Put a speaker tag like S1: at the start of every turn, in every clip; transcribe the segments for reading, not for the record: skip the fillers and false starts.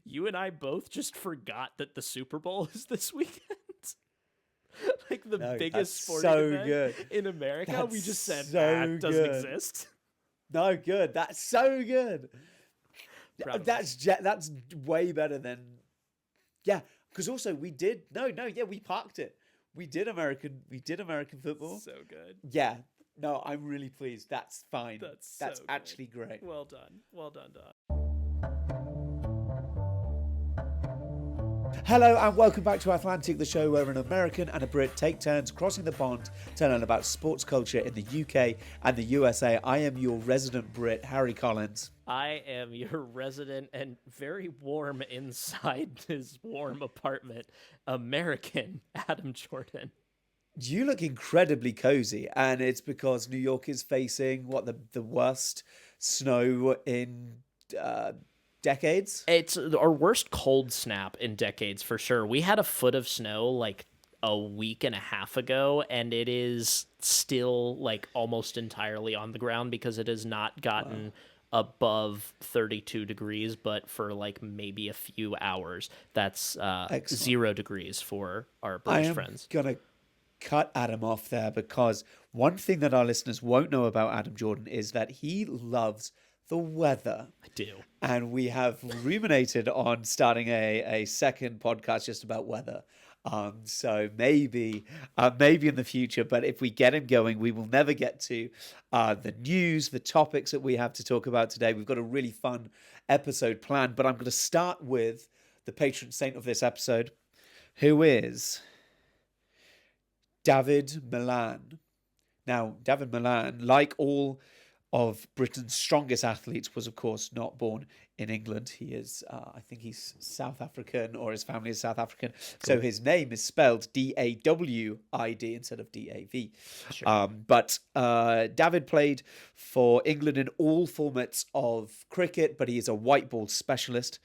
S1: you and I both just forgot that the Super Bowl is this weekend. Like the biggest sporting event in America. We just said that doesn't exist.
S2: No, good. That's so good. That's way better than, because also we parked it. We did American football.
S1: So good.
S2: Yeah. No, I'm really pleased. That's fine.
S1: That's
S2: actually great.
S1: Well done. Well done, Don.
S2: Hello and welcome back to Athlantic, the show where an American and a Brit take turns crossing the pond to learn about sports culture in the UK and the USA. I am your resident Brit, Harry Collins.
S1: I am your resident and very warm inside his warm apartment, American Adam Jordan.
S2: You look incredibly cozy, and it's because New York is facing the worst snow in decades.
S1: It's our worst cold snap in decades for sure. We had a foot of snow like a week and a half ago, and it is still like almost entirely on the ground because it has not gotten above 32 degrees, but for like maybe a few hours. That's 0 degrees for our British friends.
S2: I'm gonna cut Adam off there because one thing that our listeners won't know about Adam Jordan is that he loves the weather.
S1: I do.
S2: And we have ruminated on starting a second podcast just about weather. So maybe in the future, but if we get him going, we will never get to the news, the topics that we have to talk about today. We've got a really fun episode planned, but I'm going to start with the patron saint of this episode, who is David Milan. Now, David Milan, like all of Britain's strongest athletes, was of course not born in England. He is, I think he's South African, or his family is South African. Cool. So his name is spelled D-A-W-I-D instead of D-A-V. Sure. But David played for England in all formats of cricket, but he is a white ball specialist.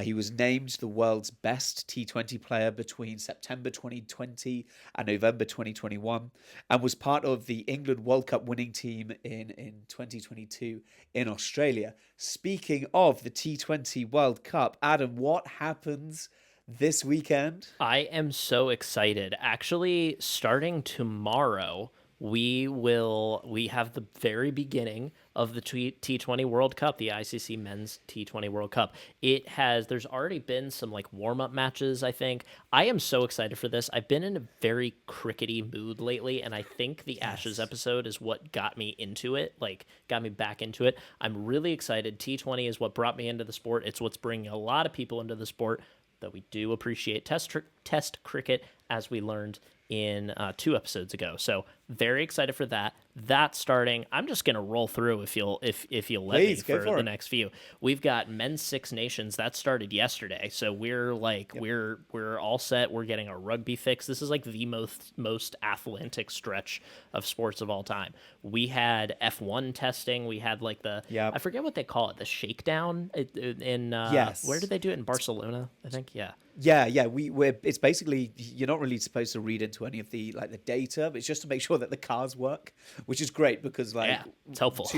S2: He was named the world's best T20 player between September 2020 and November 2021, and was part of the England World Cup winning team in 2022 in Australia. Speaking of the T20 World Cup, Adam, what happens this weekend?
S1: I am so excited. Actually, starting tomorrow, we have the very beginning of the T20 World Cup, the ICC Men's T20 World Cup. There's already been some like warm-up matches, I think. I am so excited for this. I've been in a very crickety mood lately, and I think the Ashes episode is what got me into it, like got me back into it. I'm really excited. T20 is what brought me into the sport. It's what's bringing a lot of people into the sport, though we do appreciate test cricket, as we learned in 2 episodes ago. So very excited for that. That's starting. I'm just gonna roll through if you'll let me for the next few. We've got Men's Six Nations that started yesterday. So we're we're all set. We're getting a rugby fix. This is like the most Athlantic stretch of sports of all time. We had F1 testing. We had like I forget what they call it, the shakedown in where did they do it, in Barcelona, I think.
S2: We're it's basically, you're not really supposed to read into any of the the data, but it's just to make sure that the cars work, which is great because
S1: it's helpful.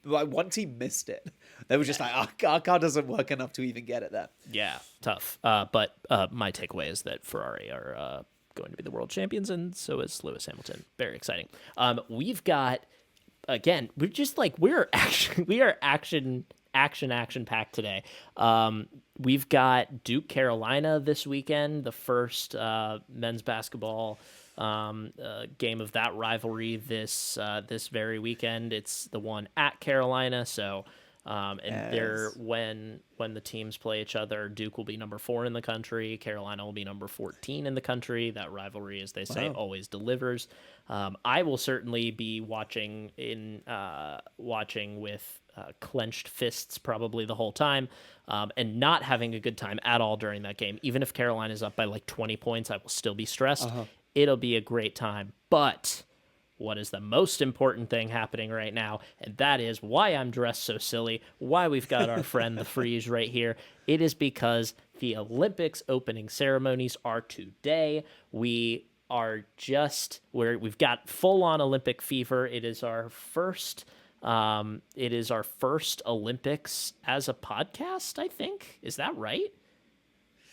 S2: One team missed it. They were just like, our car doesn't work enough to even get it there.
S1: Yeah, tough. But my takeaway is that Ferrari are going to be the world champions, and so is Lewis Hamilton. Very exciting. We've got, again, we are action packed today. We've got Duke Carolina this weekend, the first men's basketball game of that rivalry this very weekend. It's the one at Carolina, so they're when the teams play each other, Duke will be number 4 in the country, Carolina will be number 14 in the country. That rivalry, as they say, always delivers. I will certainly be watching with clenched fists probably the whole time, and not having a good time at all during that game. Even if Carolina's up by like 20 points, I will still be stressed. It'll be a great time. But what is the most important thing happening right now? And that is why I'm dressed so silly, why we've got our friend the Freeze right here. It is because the Olympics opening ceremonies are today. We've got full-on Olympic fever. It is our first It is our first Olympics as a podcast, I think. Is that right?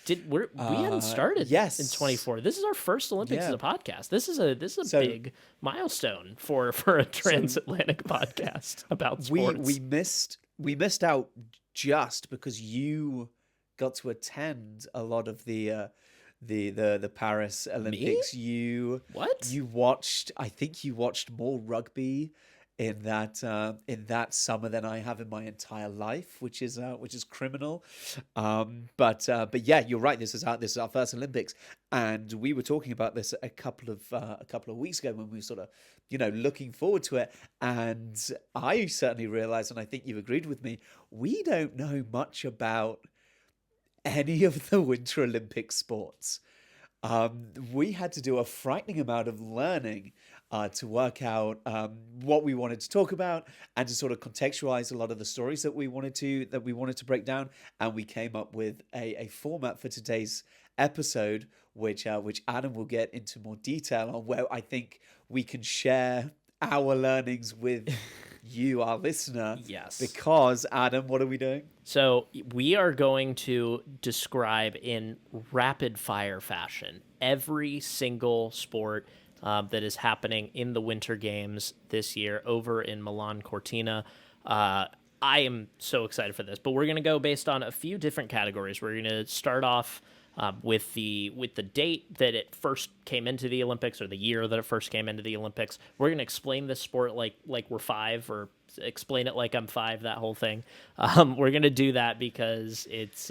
S1: We hadn't started
S2: Yes.
S1: in 24. This is our first Olympics as a podcast. This is a big milestone for a transatlantic podcast about sports.
S2: We missed out just because you got to attend a lot of the Paris Olympics.
S1: Me?
S2: You watched, I think you watched more rugby in that summer than I have in my entire life, which is criminal. But yeah, you're right. This is our first Olympics, and we were talking about this a couple of weeks ago when we were sort of looking forward to it. And I certainly realized, and I think you agreed with me, we don't know much about any of the Winter Olympic sports. We had to do a frightening amount of learning to work out what we wanted to talk about and to sort of contextualize a lot of the stories that we wanted to break down. And we came up with a format for today's episode, which Adam will get into more detail on, where I think we can share our learnings with you, our listener.
S1: Yes.
S2: Because, Adam, what are we doing?
S1: So we are going to describe in rapid fire fashion every single sport that is happening in the Winter Games this year over in Milano-Cortina. I am so excited for this, but we're going to go based on a few different categories. We're going to start off with the date that it first came into the Olympics, or the year that it first came into the Olympics. We're going to explain this sport like we're 5, or explain it like I'm 5, that whole thing. We're going to do that because it's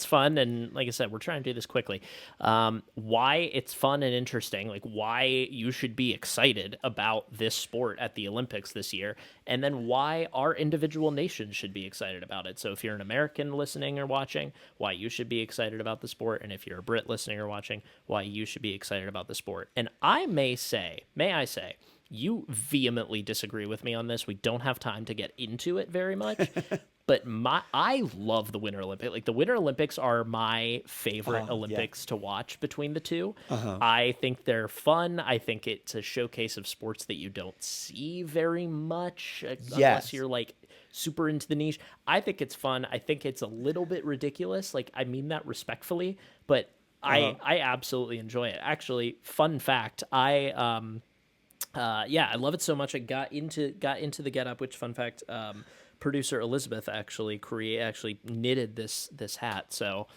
S1: fun, and like I said, we're trying to do this quickly. Why it's fun and interesting, like why you should be excited about this sport at the Olympics this year, and then why our individual nations should be excited about it. So if you're an American listening or watching, why you should be excited about the sport, and if you're a Brit listening or watching, why you should be excited about the sport. And may I say, you vehemently disagree with me on this. We don't have time to get into it very much, but I love the Winter Olympics. Like, the Winter Olympics are my favorite Olympics to watch between the two. I think they're fun. I think it's a showcase of sports that you don't see very much unless you're like super into the niche. I think it's fun. I think it's a little bit ridiculous. Like, I mean that respectfully, but I absolutely enjoy it. Actually, fun fact, I love it so much. I got into the Get Up, which, fun fact, producer Elizabeth actually knitted this hat. So,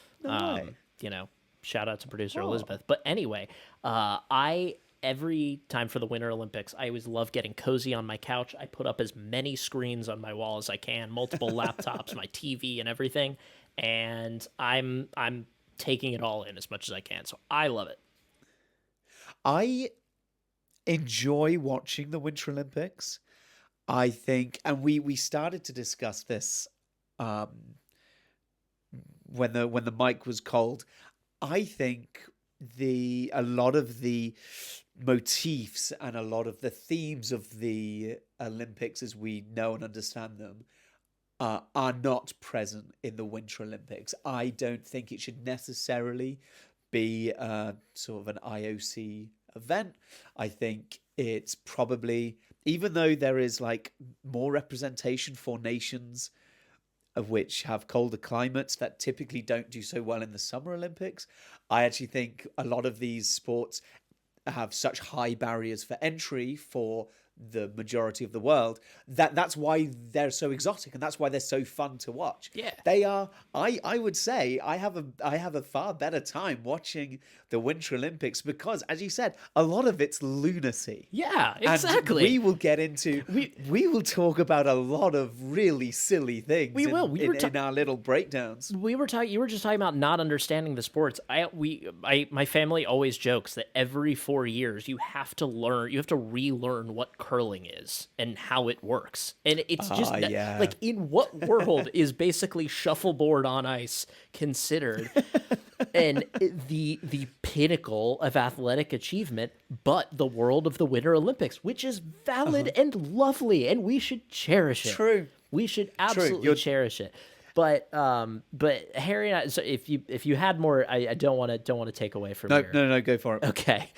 S1: shout out to producer Elizabeth. But anyway, every time for the Winter Olympics, I always love getting cozy on my couch. I put up as many screens on my wall as I can, multiple laptops, my TV and everything. And I'm taking it all in as much as I can. So I love it.
S2: I enjoy watching the Winter Olympics. I think, and we started to discuss this when the mic was cold. I think a lot of the motifs and a lot of the themes of the Olympics as we know and understand them are not present in the Winter Olympics. I don't think it should necessarily be sort of an IOC event. I think it's probably, even though there is like more representation for nations of which have colder climates that typically don't do so well in the Summer Olympics, I actually think a lot of these sports have such high barriers for entry for the majority of the world that's why they're so exotic, and that's why they're so fun to watch. They are. I would say I have a far better time watching the Winter Olympics because, as you said, a lot of it's lunacy.
S1: Exactly.
S2: And we will get into we will talk about a lot of really silly things in our little breakdowns.
S1: You were just talking about not understanding the sports. My family always jokes that every 4 years you have to relearn what curling is and how it works. And it's just like, in what world is basically shuffleboard on ice considered and the pinnacle of athletic achievement, but the world of the Winter Olympics, which is valid and lovely, and we should cherish it.
S2: True.
S1: We should absolutely cherish it. But Harry and I, so if you had more, I don't want to take away from
S2: No, go for it.
S1: Okay.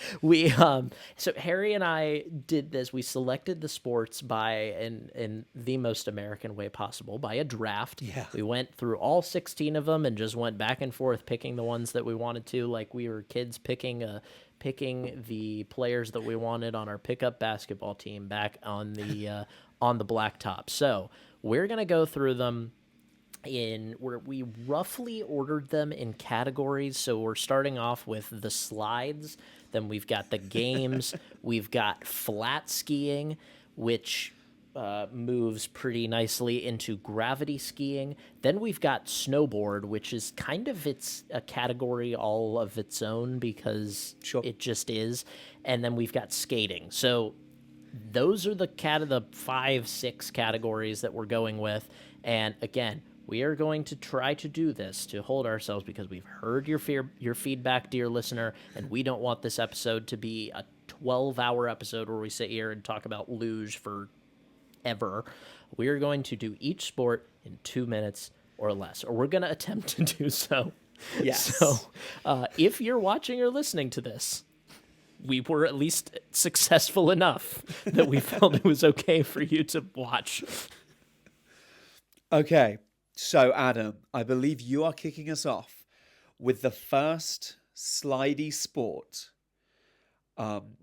S1: So Harry and I did this. We selected the sports in the most American way possible, by a draft.
S2: Yeah.
S1: We went through all 16 of them and just went back and forth picking the ones that we wanted to, like we were kids picking the players that we wanted on our pickup basketball team back on the blacktop. So we're going to go through them where we roughly ordered them in categories. So we're starting off with the slides, then we've got the games, we've got flat skiing, which moves pretty nicely into gravity skiing. Then we've got snowboard, which is kind of a category all of its own because it just is. And then we've got skating. So those are the 5-6 categories that we're going with. And again, we are going to try to do this to hold ourselves, because we've heard your feedback, dear listener, and we don't want this episode to be a 12-hour episode where we sit here and talk about luge for ever. We are going to do each sport in 2 minutes or less, or we're going to attempt to do so.
S2: Yes.
S1: So if you're watching or listening to this, we were at least successful enough that we felt it was okay for you to watch.
S2: Okay. So, Adam, I believe you are kicking us off with the first slidey sport,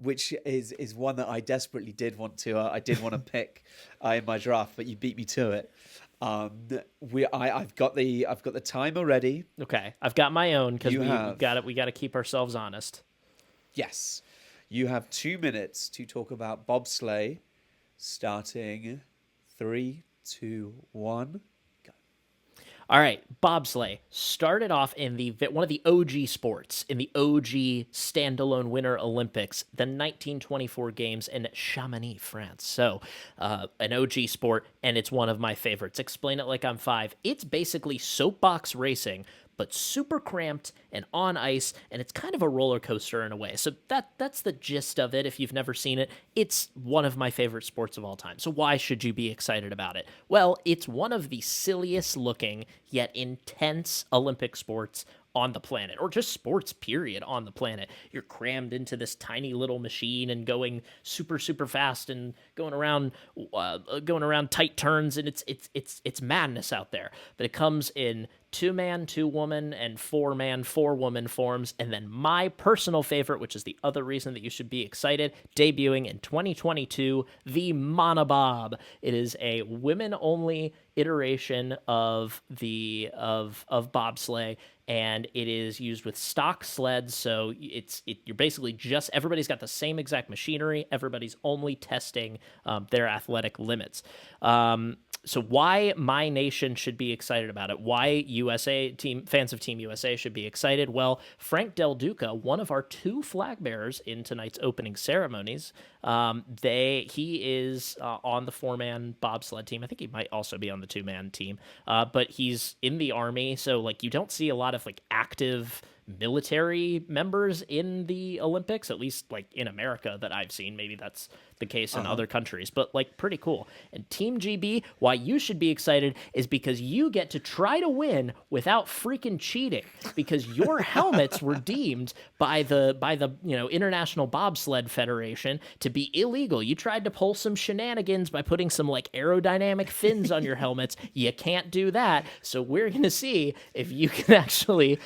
S2: which is one that I desperately did want to pick in my draft, but you beat me to it. I've got the timer ready.
S1: Okay, I've got my own because we got to keep ourselves honest.
S2: Yes, you have 2 minutes to talk about bobsleigh, starting 3, 2, 1.
S1: All right, bobsleigh started off in one of the OG sports, in the OG standalone Winter Olympics, the 1924 Games in Chamonix, France. So an OG sport, and it's one of my favorites. Explain it like I'm 5. It's basically soapbox racing, but super cramped and on ice, and it's kind of a roller coaster in a way. So that's the gist of it. If you've never seen it, it's one of my favorite sports of all time. So why should you be excited about it? Well, it's one of the silliest looking yet intense Olympic sports on the planet, or just sports period on the planet. You're crammed into this tiny little machine and going super, super fast and going around tight turns, and it's madness out there. But it comes in 2-man, 2-woman, and 4-man, 4-woman forms. And then my personal favorite, which is the other reason that you should be excited, debuting in 2022, the monobob. It is a women-only iteration of bobsleigh, and it is used with stock sleds. So you're basically just, everybody's got the same exact machinery. Everybody's only testing their athletic limits. So why my nation should be excited about it? Why fans of Team USA should be excited? Well, Frank Del Duca, one of our 2 flag bearers in tonight's opening ceremonies, he is on the 4-man bobsled team. I think he might also be on the 2-man team, but he's in the Army, so like you don't see a lot of like active military members in the Olympics, at least like in America that I've seen. Maybe that's the case in other countries, but like pretty cool. And Team GB, why you should be excited is because you get to try to win without freaking cheating, because your helmets were deemed by the International Bobsled Federation to be illegal. You tried to pull some shenanigans by putting some like aerodynamic fins on your helmets. You can't do that. So we're going to see if you can actually,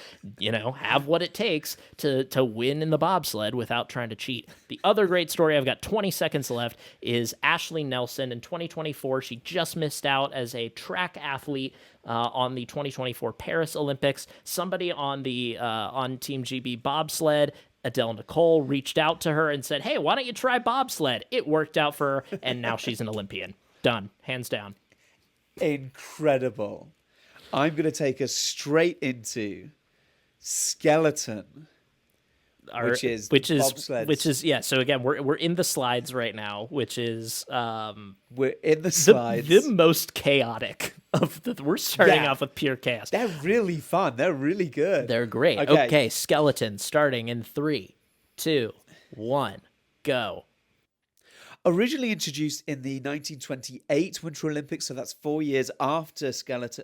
S1: have what it takes to win in the bobsled without trying to cheat. The other great story, I've got 20 seconds left, is Ashley Nelson. In 2024, she just missed out as a track athlete on the 2024 Paris Olympics. Somebody on Team GB bobsled, Adele Nicole, reached out to her and said, hey, why don't you try bobsled? It worked out for her, and now she's an Olympian. Done. Hands down.
S2: Incredible. I'm going to take us straight into skeleton, which is
S1: yeah. So again, we're in the slides right now, which is
S2: we're in the slides,
S1: the most chaotic of the. We're starting off with pure chaos.
S2: They're really fun. They're really good.
S1: They're great. Okay, skeleton starting in 3, 2, 1, go.
S2: Originally introduced in the 1928 Winter Olympics, so that's 4 years after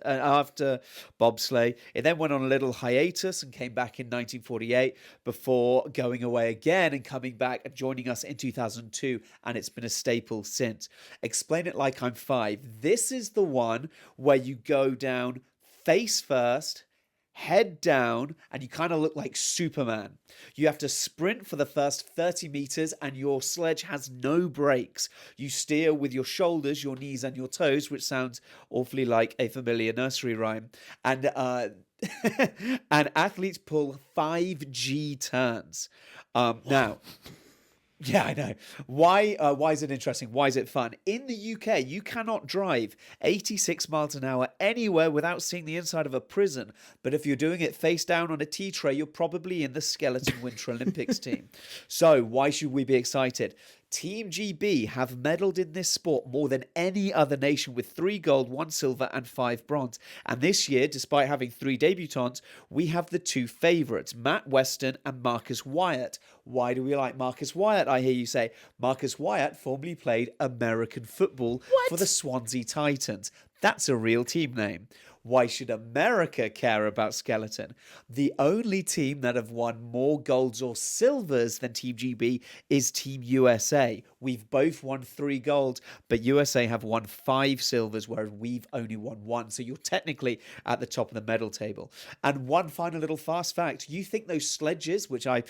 S2: after bobsleigh. It then went on a little hiatus and came back in 1948 before going away again and coming back and joining us in 2002, and it's been a staple since. Explain it like I'm 5. This is the one where you go down face first, head down, and you kind of look like Superman. You have to sprint for the first 30 meters and your sledge has no brakes. You steer with your shoulders, your knees and your toes, which sounds awfully like a familiar nursery rhyme. And and athletes pull 5G turns. Now, yeah, I know. Why is it interesting? Why is it fun? In the UK, you cannot drive 86 miles an hour anywhere without seeing the inside of a prison. But if you're doing it face down on a tea tray, you're probably in the skeleton Winter Olympics team. So why should we be excited? Team GB have medalled in this sport more than any other nation with 3 gold, 1 silver and 5 bronze. And this year, despite having 3 debutants, we have the 2 favourites, Matt Weston and Marcus Wyatt. Why do we like Marcus Wyatt, I hear you say? Marcus Wyatt formerly played American football for the Swansea Titans. That's a real team name. Why should America care about skeleton? The only team that have won more golds or silvers than Team GB is Team USA. We've both won 3 golds, but USA have won 5 silvers, whereas we've only won 1. So you're technically at the top of the medal table. And one final little fast fact. You think those sledges, which I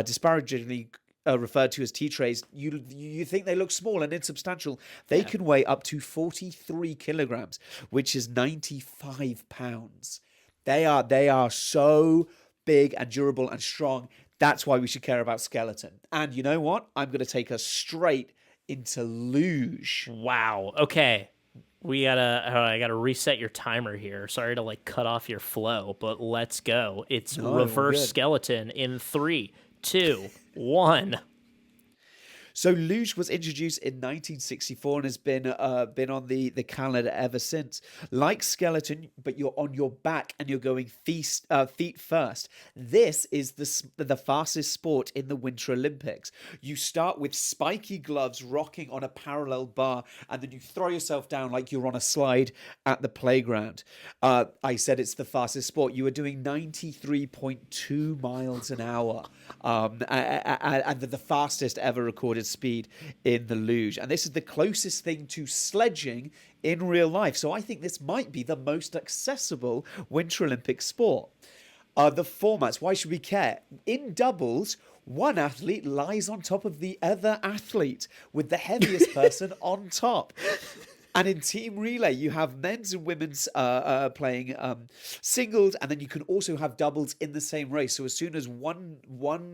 S2: disparagingly referred to as tea trays, you think they look small and insubstantial. They can weigh up to 43 kilograms, which is 95 pounds. They are so big and durable and strong. That's why we should care about skeleton. And you know what? I'm going to take us straight into luge.
S1: Wow. Okay. I gotta reset your timer here. Sorry to cut off your flow, but let's go. It's reverse skeleton in 3, 2, 1.
S2: So luge was introduced in 1964 and has been on the calendar ever since. Like skeleton, but you're on your back and you're going feet first. This is the fastest sport in the Winter Olympics. You start with spiky gloves rocking on a parallel bar, and then you throw yourself down like you're on a slide at the playground. I said it's the fastest sport. You are doing 93.2 miles an hour, and the fastest ever recorded speed in the luge. And this is the closest thing to sledging in real life. So I think this might be the most accessible Winter Olympic sport. The formats, why should we care? In doubles, one athlete lies on top of the other athlete with the heaviest person on top. And in team relay, you have men's and women's playing singles, and then you can also have doubles in the same race. So as soon as one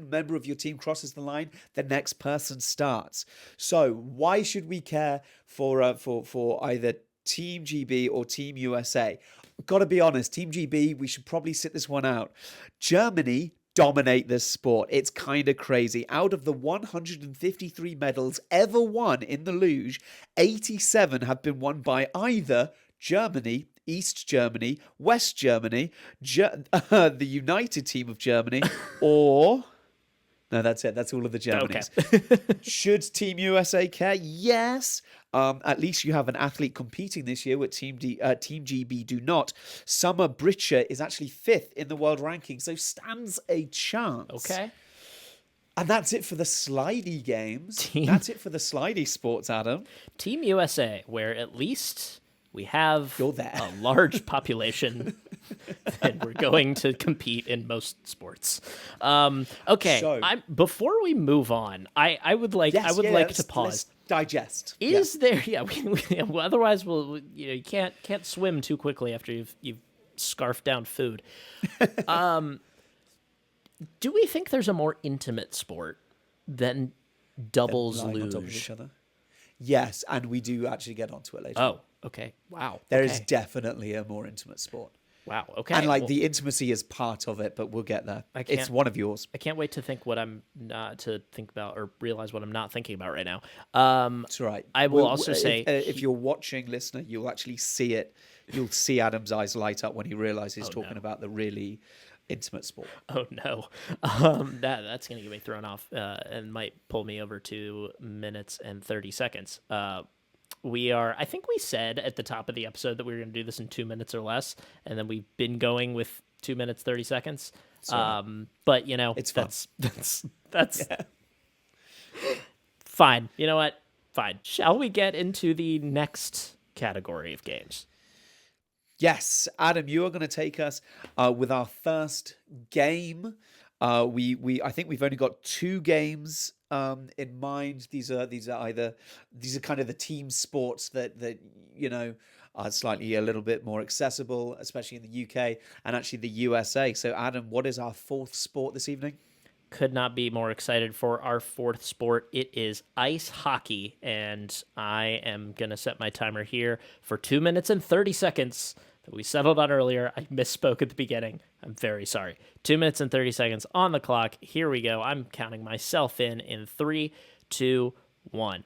S2: member of your team crosses the line, the next person starts. So why should we care for either Team GB or Team USA? Got to be honest, Team GB, we should probably sit this one out. Germany dominate this sport. It's kind of crazy. Out of the 153 medals ever won in the luge, 87 have been won by either Germany, East Germany, West Germany, the United Team of Germany, or... No, that's it. That's all of the Germanys. Okay. Should Team USA care? Yes. At least you have an athlete competing this year, with Team GB do not. Summer Britcher is actually 5th in the world ranking, so stands a chance.
S1: Okay.
S2: And that's it for the slidey games. That's it for the slidey sports, Adam.
S1: Team USA, where at least we have a large population and we're going to compete in most sports. Okay, so, before we move on, I would like to pause.
S2: Let's digest.
S1: Is there? Yeah, otherwise you can't swim too quickly after you've scarfed down food. Do we think there's a more intimate sport than doubles luge?
S2: On top of each other? Yes, and we do actually get onto it later.
S1: Oh, okay. Wow.
S2: There is definitely a more intimate sport.
S1: Wow. Okay.
S2: And the intimacy is part of it, but we'll get there. It's one of yours.
S1: I can't wait to think what I'm not to think about, or realize what I'm not thinking about right now.
S2: That's right.
S1: I will also say,
S2: if you're watching, listener, you'll actually see it. You'll see Adam's eyes light up when he realizes he's talking about the really intimate sport.
S1: Oh no, that's gonna get me thrown off and might pull me over to minutes and 30 seconds. I think we said at the top of the episode that we were gonna do this in 2 minutes or less, and then we've been going with 2 minutes 30 seconds. But
S2: It's fun.
S1: That's
S2: Yeah.
S1: fine. You know what? Fine. Shall we get into the next category of games?
S2: Yes, Adam, you are going to take us with our first game. I think we've only got two games in mind. These are kind of the team sports that are slightly a little bit more accessible, especially in the UK and actually the USA. So, Adam, what is our fourth sport this evening?
S1: Could not be more excited for our fourth sport. It is ice hockey, and I am going to set my timer here for 2 minutes and 30 seconds that we settled on earlier. I misspoke at the beginning. I'm very sorry. 2 minutes and 30 seconds on the clock. Here we go. I'm counting myself in 3, 2, 1.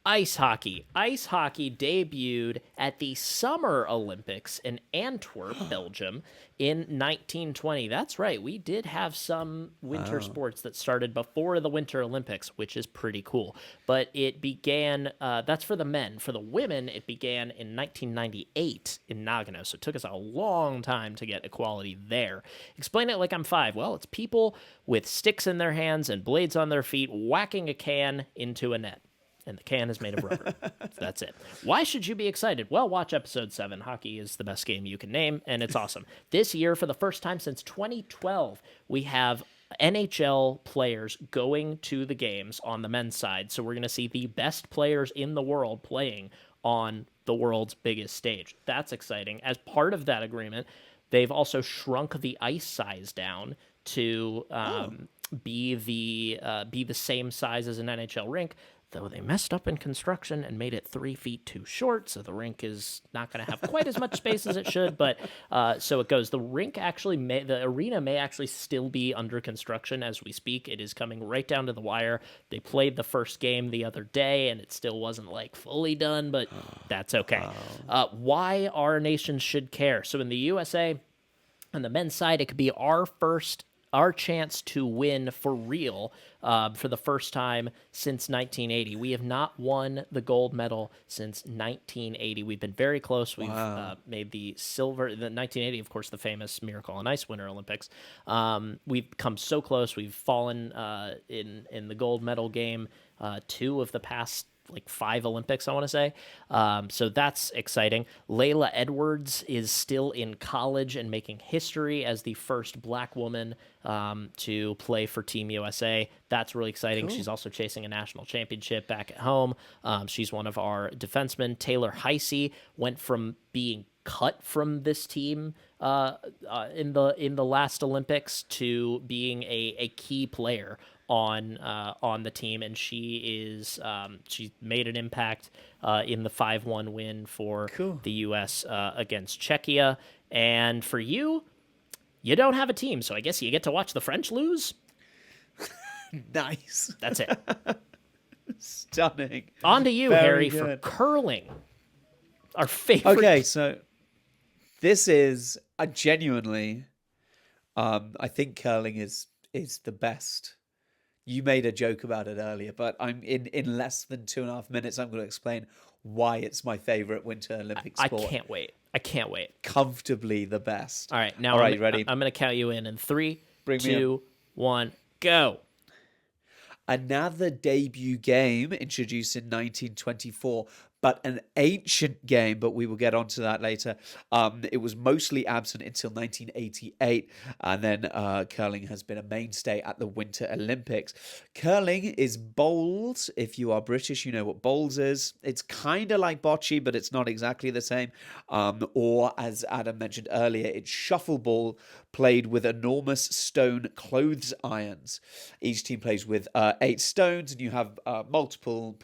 S1: Ice hockey. Ice hockey debuted at the Summer Olympics in Antwerp, Belgium, in 1920. That's right. We did have some winter sports that started before the Winter Olympics, which is pretty cool. But it began, that's for the men. For the women, it began in 1998 in Nagano. So it took us a long time to get equality there. Explain it like I'm 5. Well, it's people with sticks in their hands and blades on their feet whacking a can into a net. And the can is made of rubber. That's it. Why should you be excited? Well, watch episode 7. Hockey is the best game you can name, and it's awesome. This year, for the first time since 2012, we have NHL players going to the games on the men's side. So we're going to see the best players in the world playing on the world's biggest stage. That's exciting. As part of that agreement, they've also shrunk the ice size down to be the same size as an NHL rink. Though they messed up in construction and made it 3 feet too short, so the rink is not going to have quite as much space as it should. But so it goes. The arena may actually still be under construction as we speak. It is coming right down to the wire. They played the first game the other day, and it still wasn't fully done, but that's okay. Why our nation should care? So in the USA, on the men's side, it could be our chance to win for real for the first time since 1980. We have not won the gold medal since 1980. We've been very close. We've made the silver. The 1980, of course, the famous Miracle on Ice Winter Olympics. We've come so close. We've fallen in the gold medal game 2 of the past 5 Olympics, I want to say. So that's exciting. Layla Edwards is still in college and making history as the first Black woman to play for Team USA. That's really exciting. Cool. She's also chasing a national championship back at home. She's one of our defensemen. Taylor Heisey went from being cut from this team in the last Olympics to being a key player on the team, and she made an impact in the 5-1 win for the U.S. Against Czechia. And for you don't have a team, so I guess you get to watch the French lose.
S2: Nice.
S1: That's it.
S2: Stunning.
S1: On to you,
S2: Very
S1: Harry,
S2: good.
S1: for curling. Our favorite.
S2: Okay, so this is genuinely, I think curling is the best. You made a joke about it earlier, but I'm in less than 2.5 minutes. I'm going to explain why it's my favorite Winter Olympic sport.
S1: I can't wait.
S2: Comfortably the best.
S1: All right, now
S2: All right, you ready?
S1: I'm going to count you in 3,
S2: Bring me
S1: 2, 1, go.
S2: Another debut game introduced in 1924, but an ancient game, but we will get onto that later. It was mostly absent until 1988, and then curling has been a mainstay at the Winter Olympics. Curling is bowls. If you are British, you know what bowls is. It's kind of like bocce, but it's not exactly the same. Or, as Adam mentioned earlier, it's shuffleball played with enormous stone clothes irons. Each team plays with 8 stones, and you have multiple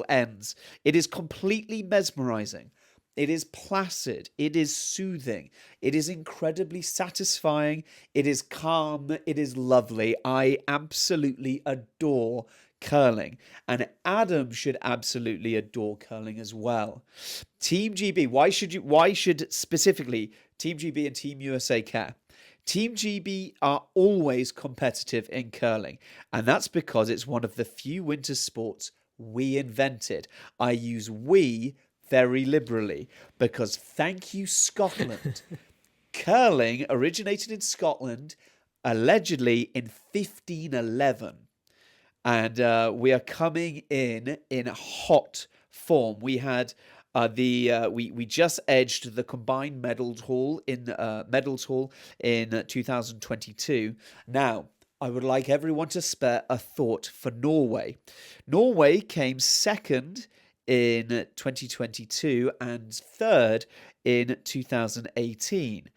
S2: ends. It is completely mesmerizing. It is placid. It is soothing. It is incredibly satisfying. It is calm. It is lovely. I absolutely adore curling, and Adam should absolutely adore curling as well. Team GB, why should specifically Team GB and Team USA care? Team GB are always competitive in curling, and that's because it's one of the few winter sports we invented. I use we very liberally because thank you, Scotland. Curling originated in Scotland allegedly in 1511. And we are coming in hot form. We had we just edged the combined medals haul in 2022. Now, I would like everyone to spare a thought for Norway. Norway came second in 2022 and third in 2018.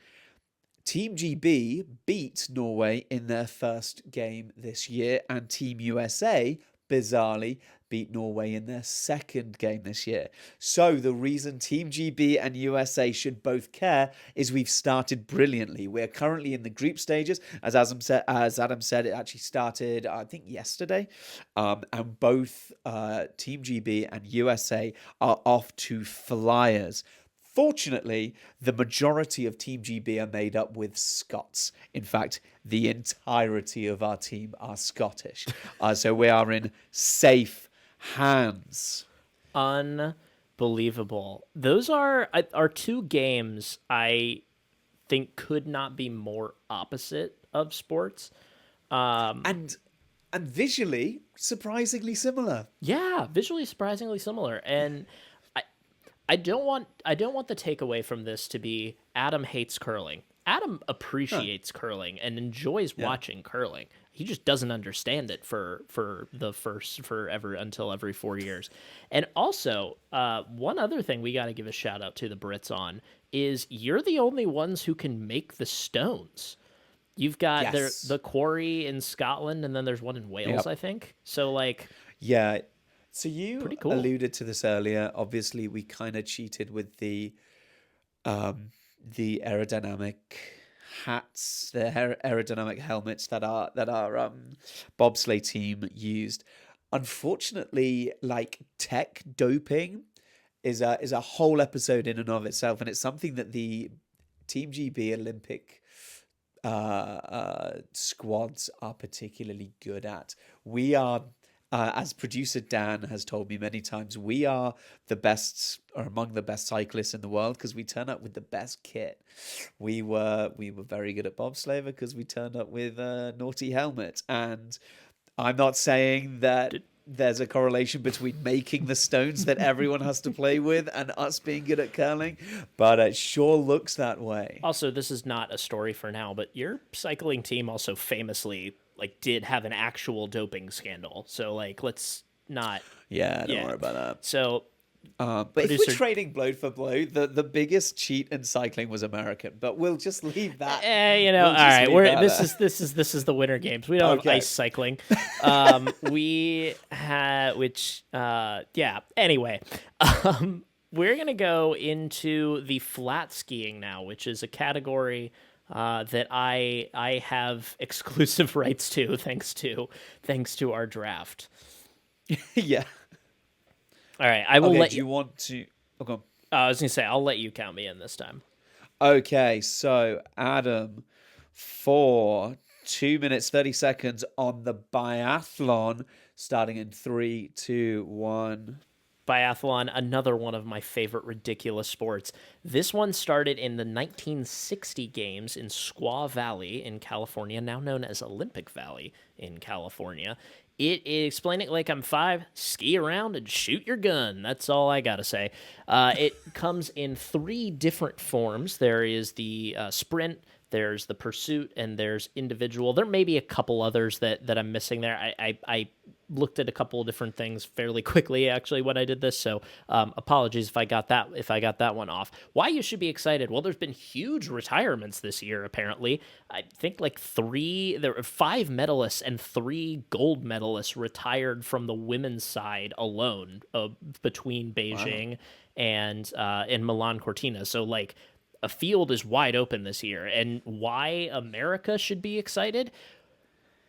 S2: Team GB beat Norway in their first game this year, and Team USA, bizarrely, beat Norway in their second game this year. So the reason Team GB and USA should both care is we've started brilliantly. We're currently in the group stages. As Adam said, it actually started, I think, yesterday. And both Team GB and USA are off to flyers. Fortunately, the majority of Team GB are made up with Scots. In fact, the entirety of our team are Scottish. So we are in safe hands.
S1: Unbelievable. Those are two games I think could not be more opposite of sports.
S2: And visually, surprisingly similar.
S1: Yeah, visually surprisingly similar. And I don't want the takeaway from this to be Adam hates curling. Adam appreciates curling and enjoys watching curling. He just doesn't understand it for until every 4 years. And also, one other thing we got to give a shout out to the Brits on is you're the only ones who can make the stones. You've got the quarry in Scotland, and then there's one in Wales, I think. So
S2: yeah. So you
S1: cool.
S2: alluded to this earlier. Obviously, we kind of cheated with the aerodynamic hats, the aerodynamic helmets that our bobsleigh team used. Unfortunately, tech doping is a whole episode in and of itself, and it's something that the Team GB Olympic squads are particularly good at. We are. As producer Dan has told me many times, we are the best, or among the best cyclists in the world because we turn up with the best kit. We were very good at bobsleigh because we turned up with a naughty helmet. And I'm not saying that there's a correlation between making the stones that everyone has to play with and us being good at curling, but it sure looks that way.
S1: Also, this is not a story for now, but your cycling team also famously did have an actual doping scandal. So let's not.
S2: Yeah, don't worry about that.
S1: So,
S2: but if we're trading blow for blow, the biggest cheat in cycling was American. But we'll just leave that.
S1: All right. This is the Winter Games. We don't have ice cycling. We had Anyway, we're gonna go into the flat skiing now, which is a category that I have exclusive rights to, thanks to our draft.
S2: Yeah.
S1: All right, I will let
S2: you. Do you want to? Okay.
S1: I was gonna say I'll let you count me in this time.
S2: Okay, so Adam, for 2 minutes 30 seconds on the biathlon, starting in 3, 2, 1.
S1: Biathlon, another one of my favorite ridiculous sports. This one started in the 1960 games in Squaw Valley in California, now known as Olympic Valley in California. Explain it like I'm 5, ski around and shoot your gun. That's all I gotta say. It comes in 3 different forms. There is the sprint, there's the pursuit, and there's individual. There may be a couple others that I'm missing there. I looked at a couple of different things fairly quickly actually when I did this, so apologies if I got that one off. Why you should be excited? Well, there's been huge retirements this year. Apparently, I think there were 5 medalists and 3 gold medalists retired from the women's side alone between Beijing and Milan-Cortina. So a field is wide open this year. And why America should be excited?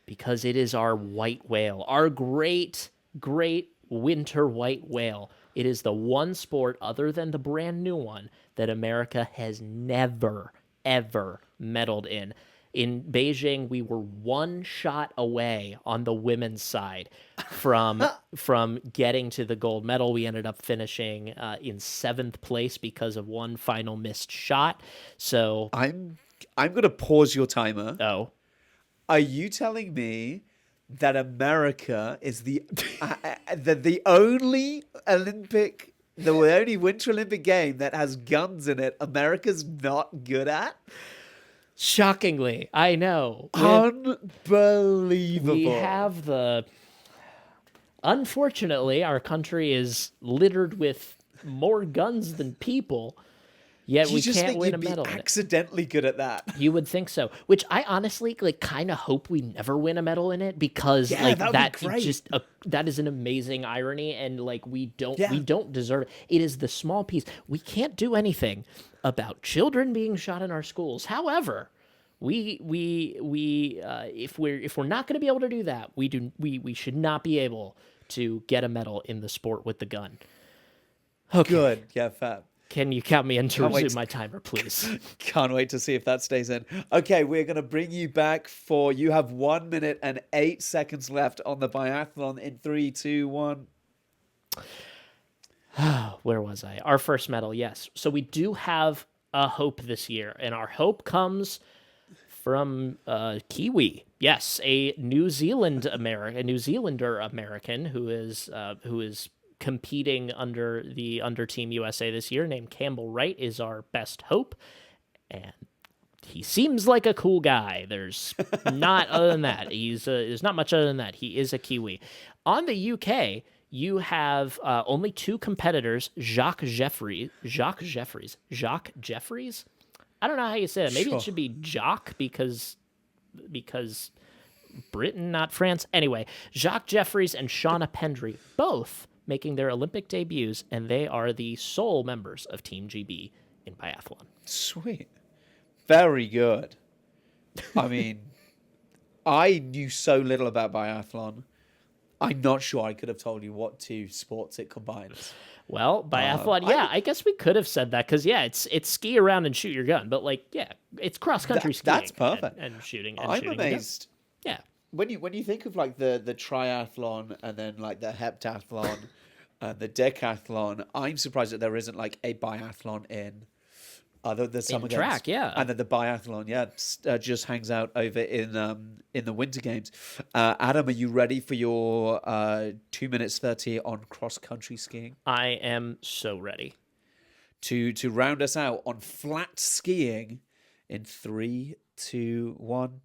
S1: Because it is our white whale, our great, great winter white whale. It is the one sport other than the brand new one that America has never, ever medaled in. In Beijing, we were one shot away on the women's side from getting to the gold medal. We ended up finishing in 7th place because of one final missed shot. So,
S2: I'm going to pause your timer.
S1: oh,
S2: Are you telling me that America is the only Winter Olympic game that has guns in it America's not good at?
S1: shockingly, I know.
S2: Unbelievable.
S1: We have unfortunately, our country is littered with more guns than people, yet
S2: You
S1: we
S2: just
S1: can't
S2: think
S1: win
S2: you'd
S1: a
S2: be
S1: medal in it.
S2: accidentally good at that.
S1: You would think so, which I honestly kind of hope we never win a medal in it, because
S2: Yeah, that would
S1: that
S2: be great.
S1: that is an amazing irony, and we don't
S2: Yeah.
S1: deserve it. It is the small piece. We can't do anything about children being shot in our schools. However, if we're not going to be able to do that, we should not be able to get a medal in the sport with the gun. Okay.
S2: Good. Yeah, fab.
S1: Can you count me in to
S2: Can't wait
S1: resume
S2: to-
S1: my timer, please?
S2: Can't wait to see if that stays in. Okay, we're going to bring you back you have 1 minute and 8 seconds left on the biathlon in 3, 2, 1.
S1: Where was I? Our first medal, yes. So we do have a hope this year, and our hope comes from Kiwi. Yes, a New Zealander American who is competing under Team USA this year, named Campbell Wright, is our best hope, and he seems like a cool guy. There's not other than that. There's not much other than that. He is a Kiwi. On the UK, you have only 2 competitors: Jacques Jeffries. I don't know how you say it. Maybe
S2: Sure.
S1: it should be Jock because Britain, not France. Anyway, Jacques Jeffries and Shauna Pendry, both making their Olympic debuts, and they are the sole members of Team GB in biathlon.
S2: Sweet. Very good. I mean, I knew so little about biathlon. I'm not sure I could have told you what 2 sports it combines.
S1: Well, biathlon, I guess we could have said that, because it's ski around and shoot your gun, but it's cross country skiing.
S2: That's perfect.
S1: And shooting.
S2: I'm amazed.
S1: Yeah.
S2: When you think of the triathlon and then the heptathlon and the decathlon, I'm surprised that there isn't a biathlon in the summer games.
S1: Track, yeah.
S2: And then the biathlon, just hangs out over in the winter games. Adam, are you ready for your 2 minutes 30 on cross country skiing?
S1: I am so ready.
S2: To round us out on flat skiing in 3, 2, 1.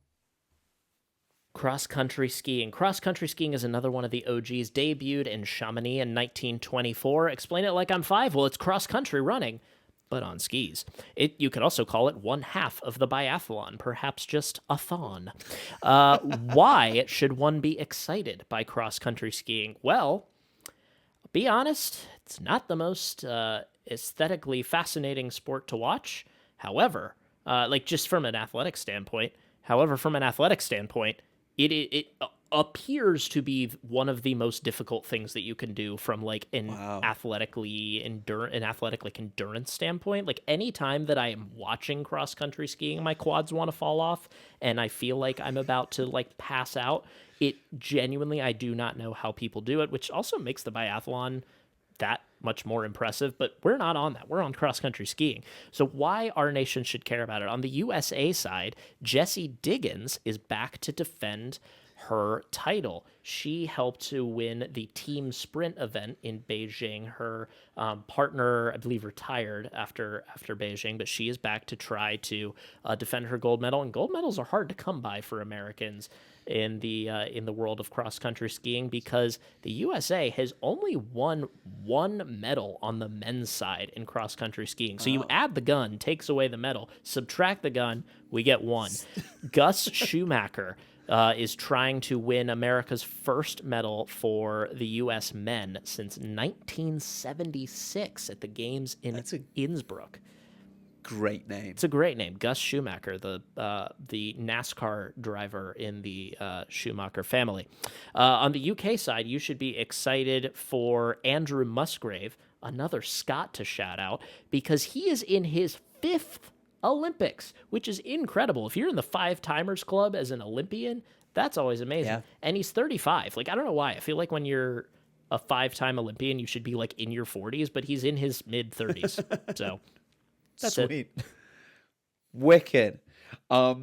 S1: Cross-country skiing. Cross-country skiing is another one of the OGs, debuted in Chamonix in 1924. Explain it like I'm 5. Well, it's cross-country running, but on skis. You could also call it one half of the biathlon, perhaps just a thon. Why should one be excited by cross-country skiing? Well, be honest, it's not the most aesthetically fascinating sport to watch. However, just from an athletic standpoint, it appears to be one of the most difficult things that you can do from an athletic endurance standpoint. Any time that I am watching cross country skiing, my quads want to fall off and I feel like I'm about to pass out. It genuinely, I do not know how people do it, which also makes the biathlon that much more impressive, but we're not on that. We're on cross-country skiing. So why our nation should care about it? On the USA side, Jessie Diggins is back to defend her title. She helped to win the team sprint event in Beijing. Her partner, I believe, retired after Beijing, but she is back to try to defend her gold medal. And gold medals are hard to come by for Americans in the world of cross-country skiing, because the USA has only won 1 medal on the men's side in cross-country skiing. So you add the gun, takes away the medal, subtract the gun, we get 1. Gus Schumacher is trying to win America's first medal for the U.S. men since 1976 at the games in Innsbruck.
S2: Great name.
S1: It's a great name, Gus Schumacher, the NASCAR driver in the Schumacher family. On the UK side, you should be excited for Andrew Musgrave, another Scot to shout out, because he is in his 5th Olympics, which is incredible. If you're in the 5-timers club as an Olympian, that's always amazing.
S2: Yeah.
S1: And he's 35. Like, I don't know why. I feel like when you're a 5-time Olympian, you should be like in your 40s, but he's in his mid 30s. So that's
S2: Sweet.
S1: it.
S2: Wicked. I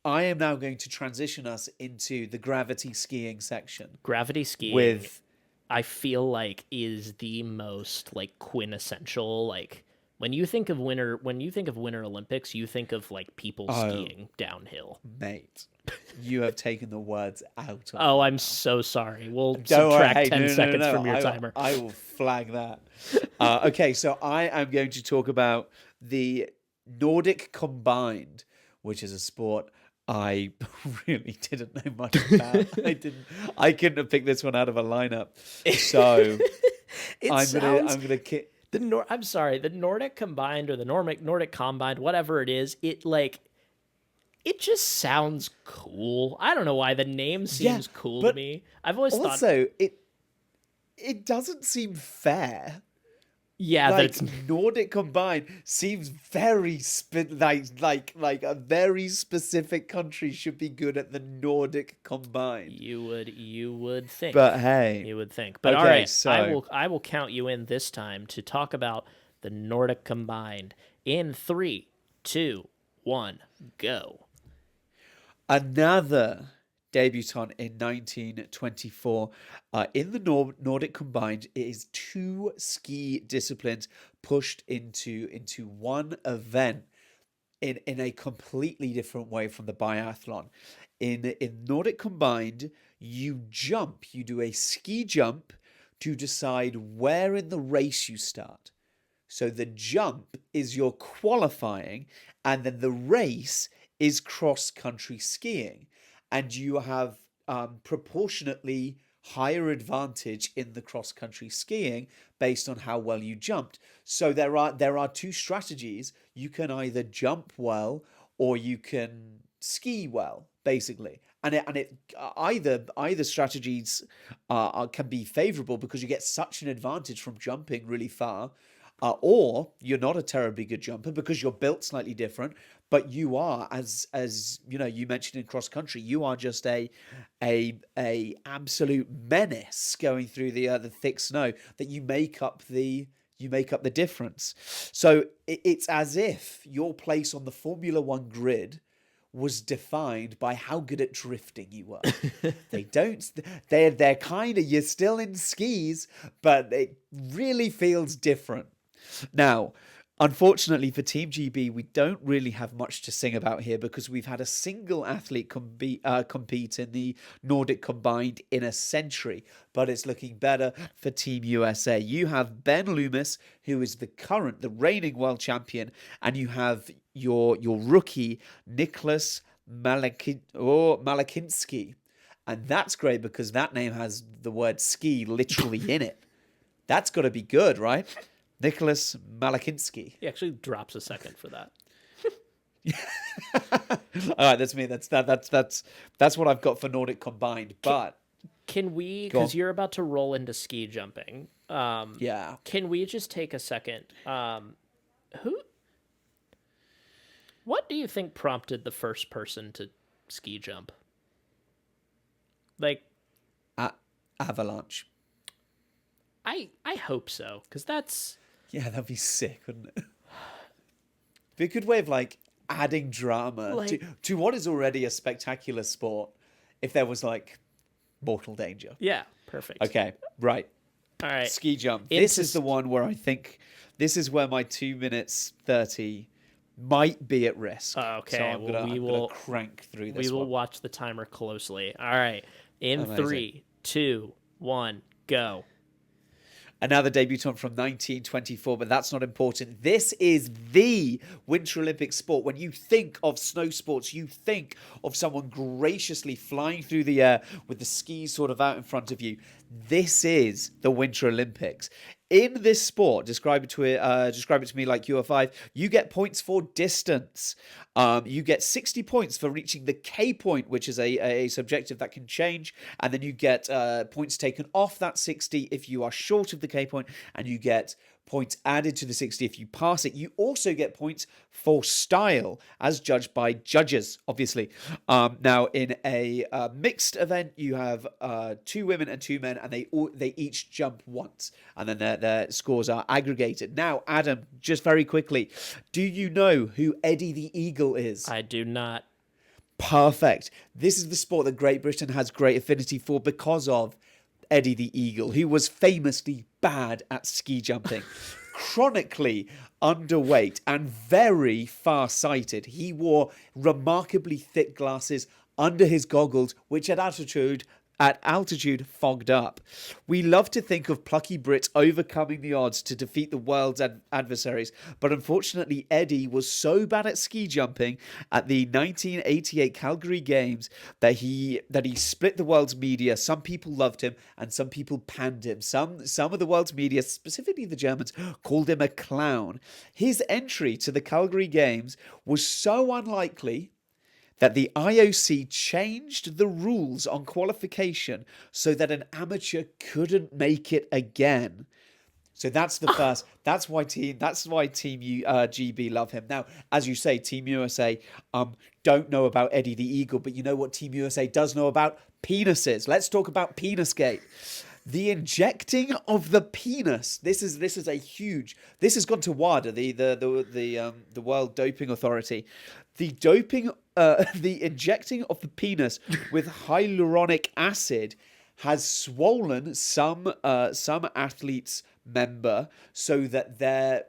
S2: am now going to transition us into the gravity skiing section.
S1: Gravity skiing,
S2: With
S1: I feel like, is the most like quintessential. Like, when you think of Winter Olympics, you think of like people skiing downhill.
S2: mate, you have taken the words out of
S1: Oh,
S2: my
S1: I'm
S2: mouth.
S1: so sorry. We'll
S2: Don't worry.
S1: subtract
S2: Hey,
S1: 10
S2: no,
S1: seconds from your
S2: I,
S1: timer.
S2: I will flag that. Okay, so I am going to talk about the Nordic Combined, which is a sport I really didn't know much about. I couldn't have picked this one out of a lineup. So I'm gonna
S1: I'm sorry, the Nordic Combined or the Nordic Combined, whatever it is, it just sounds cool. I don't know why the name seems cool to me. I've always thought
S2: also it doesn't seem fair.
S1: yeah, that
S2: Like
S1: it's
S2: Nordic Combined seems very like a very specific country should be good at the Nordic Combined.
S1: you would think.
S2: But hey,
S1: You would think. But
S2: okay,
S1: all right,
S2: so
S1: I will count you in this time to talk about the Nordic Combined in 3, 2, 1, go.
S2: another debutant in 1924 in the Nordic Combined. It is 2 ski disciplines pushed into one event in a completely different way from the biathlon. In Nordic Combined, you do a ski jump to decide where in the race you start. So the jump is your qualifying, and then the race is cross-country skiing. And you have proportionately higher advantage in the cross-country skiing based on how well you jumped. So there are 2 strategies. You can either jump well or you can ski well, basically. And either strategies can be favorable because you get such an advantage from jumping really far. Or you're not a terribly good jumper because you're built slightly different, but you are, as you know, you mentioned in cross country, you are just a absolute menace going through the thick snow that you make up the difference. So it's as if your place on the Formula One grid was defined by how good at drifting you were. They're kind of, you're still in skis, but it really feels different. Now, unfortunately for Team GB, we don't really have much to sing about here because we've had a single athlete compete in the Nordic Combined in a century, but it's looking better for Team USA. You have Ben Loomis, who is the reigning world champion, and you have your rookie, Nicholas Malakinski. And that's great because that name has the word ski literally in it. That's got to be good, right? Nicholas Malakinski.
S1: He actually drops a second for that.
S2: All right, that's me. That's what I've got for Nordic Combined. But
S1: can we, because you're about to roll into ski jumping,
S2: yeah,
S1: can we just take a second? What do you think prompted the first person to ski jump? Like,
S2: Avalanche.
S1: I hope so, because that's...
S2: Yeah, that'd be sick, wouldn't it? Be a good way of like adding drama to what is already a spectacular sport. If there was like mortal danger.
S1: Yeah, perfect.
S2: Okay, right.
S1: All right.
S2: Ski jump. This is the one where I think this is where my 2 minutes 30 might be at risk.
S1: Okay,
S2: so I'm gonna crank through this.
S1: We will watch the timer closely. All right, in
S2: Amazing.
S1: 3, 2, 1, go.
S2: Another debutant from 1924, but that's not important. This is the Winter Olympic sport. When you think of snow sports, you think of someone graciously flying through the air with the skis sort of out in front of you. This is the Winter Olympics. In this sport, describe it to me like you are 5. You get points for distance. You get 60 points for reaching the K point, which is a subjective that can change. And then you get points taken off that 60 if you are short of the K point. And you get points added to the 60 if you pass it. You also get points for style, as judged by judges, obviously. Now, in a mixed event, you have 2 women and 2 men, and they each jump once, and then their scores are aggregated. Now, Adam, just very quickly, do you know who Eddie the Eagle is?
S1: I do not.
S2: Perfect. This is the sport that Great Britain has great affinity for because of Eddie the Eagle, who was famously bad at ski jumping, chronically underweight and very far-sighted. He wore remarkably thick glasses under his goggles, which at altitude fogged up. We love to think of plucky Brits overcoming the odds to defeat the world's adversaries, but unfortunately Eddie was so bad at ski jumping at the 1988 Calgary Games that he split the world's media. Some people loved him and some people panned him. Some of the world's media, specifically the Germans, called him a clown. His entry to the Calgary Games was so unlikely that the IOC changed the rules on qualification so that an amateur couldn't make it again. So that's the first. That's why Team GB love him. Now, as you say, Team USA don't know about Eddie the Eagle, but you know what Team USA does know about? Penises. Let's talk about Penisgate. The injecting of the penis. This is a huge. This has gone to WADA, the World Doping Authority. The injecting of the penis with hyaluronic acid has swollen some athletes' member so that their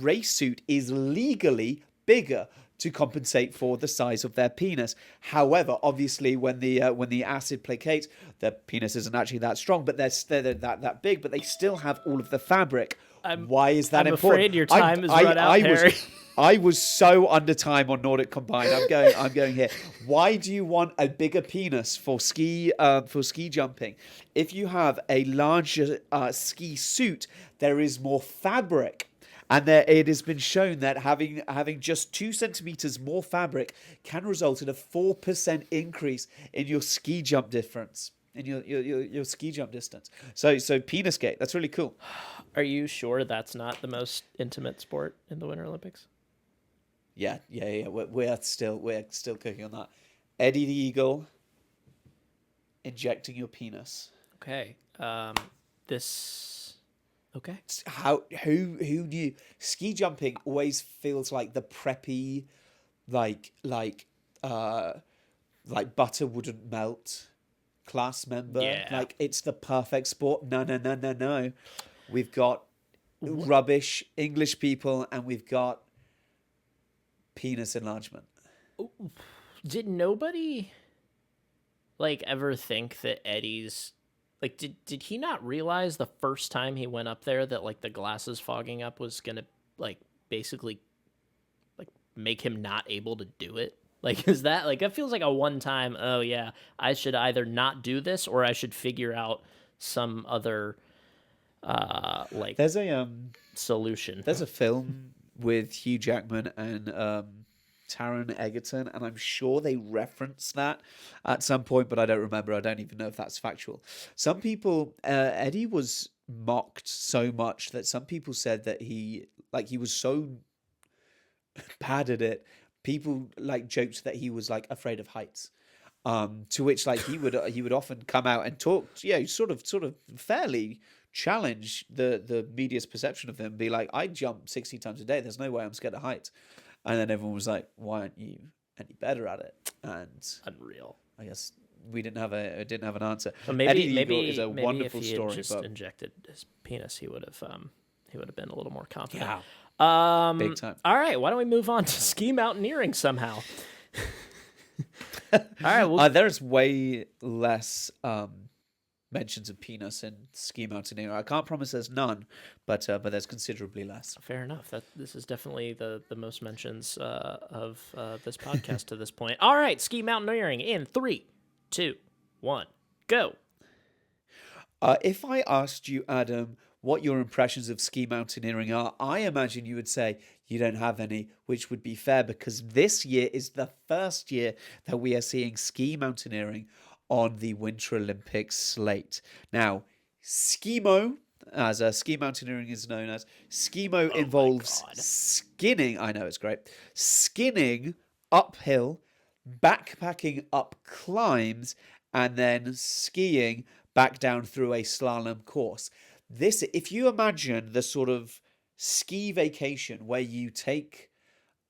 S2: race suit is legally bigger to compensate for the size of their penis. However, obviously, when the acid placates, their penis isn't actually that strong, but they're that big, but they still have all of the fabric. Why is that important?
S1: I'm afraid your time is run out, Harry.
S2: I was so under time on Nordic Combined. I'm going here. Why do you want a bigger penis for ski jumping? If you have a larger ski suit, there is more fabric. And it has been shown that having just 2 centimeters more fabric can result in a 4% increase in your ski jump difference, in your ski jump distance. So Penisgate, that's really cool.
S1: Are you sure that's not the most intimate sport in the Winter Olympics?
S2: Yeah. We're still cooking on that. Eddie the Eagle injecting your penis.
S1: Okay. Okay.
S2: Who knew? Ski jumping always feels like the preppy, like butter wouldn't melt class member.
S1: Yeah.
S2: Like it's the perfect sport. No. We've got rubbish English people and we've got penis enlargement.
S1: Did nobody ever think that Eddie's did he not realize the first time he went up there that the glasses fogging up was gonna basically make him not able to do it? Is that that feels like a one time, oh yeah, I should either not do this or I should figure out some other
S2: there's a
S1: solution.
S2: There's a film with Hugh Jackman and Taron Egerton, and I'm sure they reference that at some point, but I don't remember. I don't even know if that's factual. Some people, Eddie was mocked so much that some people said that he was so bad at it. People joked that he was afraid of heights. To which he would often come out and talk, sort of fairly challenge the media's perception of him. Be like, I jump 60 times a day. There's no way I'm scared of heights. And then everyone was like, "Why aren't you any better at it?" And
S1: unreal.
S2: I guess we didn't have an answer.
S1: Well, maybe
S2: is a wonderful
S1: if he
S2: story.
S1: Had just
S2: but
S1: injected his penis, he would have been a little more confident.
S2: Yeah, big time.
S1: All right, why don't we move on to ski mountaineering somehow? All right, well,
S2: there's way less mentions of penis in ski mountaineering. I can't promise there's none, but there's considerably less.
S1: Fair enough. This is definitely the most mentions of this podcast to this point. All right, ski mountaineering in 3, 2, 1, go.
S2: If I asked you, Adam, what your impressions of ski mountaineering are, I imagine you would say you don't have any, which would be fair because this year is the first year that we are seeing ski mountaineering on the Winter Olympics slate. Now, skimo, as ski mountaineering is known as. Skimo
S1: Oh my
S2: involves
S1: God.
S2: skinning. I know, it's great. Skinning uphill, backpacking up climbs, and then skiing back down through a slalom course. This, if you imagine the sort of ski vacation where you take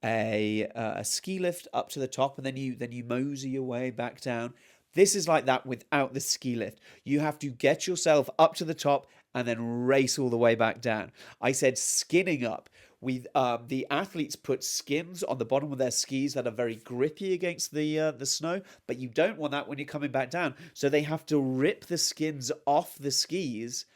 S2: a ski lift up to the top and then you mosey your way back down. This is like that without the ski lift. You have to get yourself up to the top and then race all the way back down. I said skinning up. The athletes put skins on the bottom of their skis that are very grippy against the snow, but you don't want that when you're coming back down. So they have to rip the skins off the skis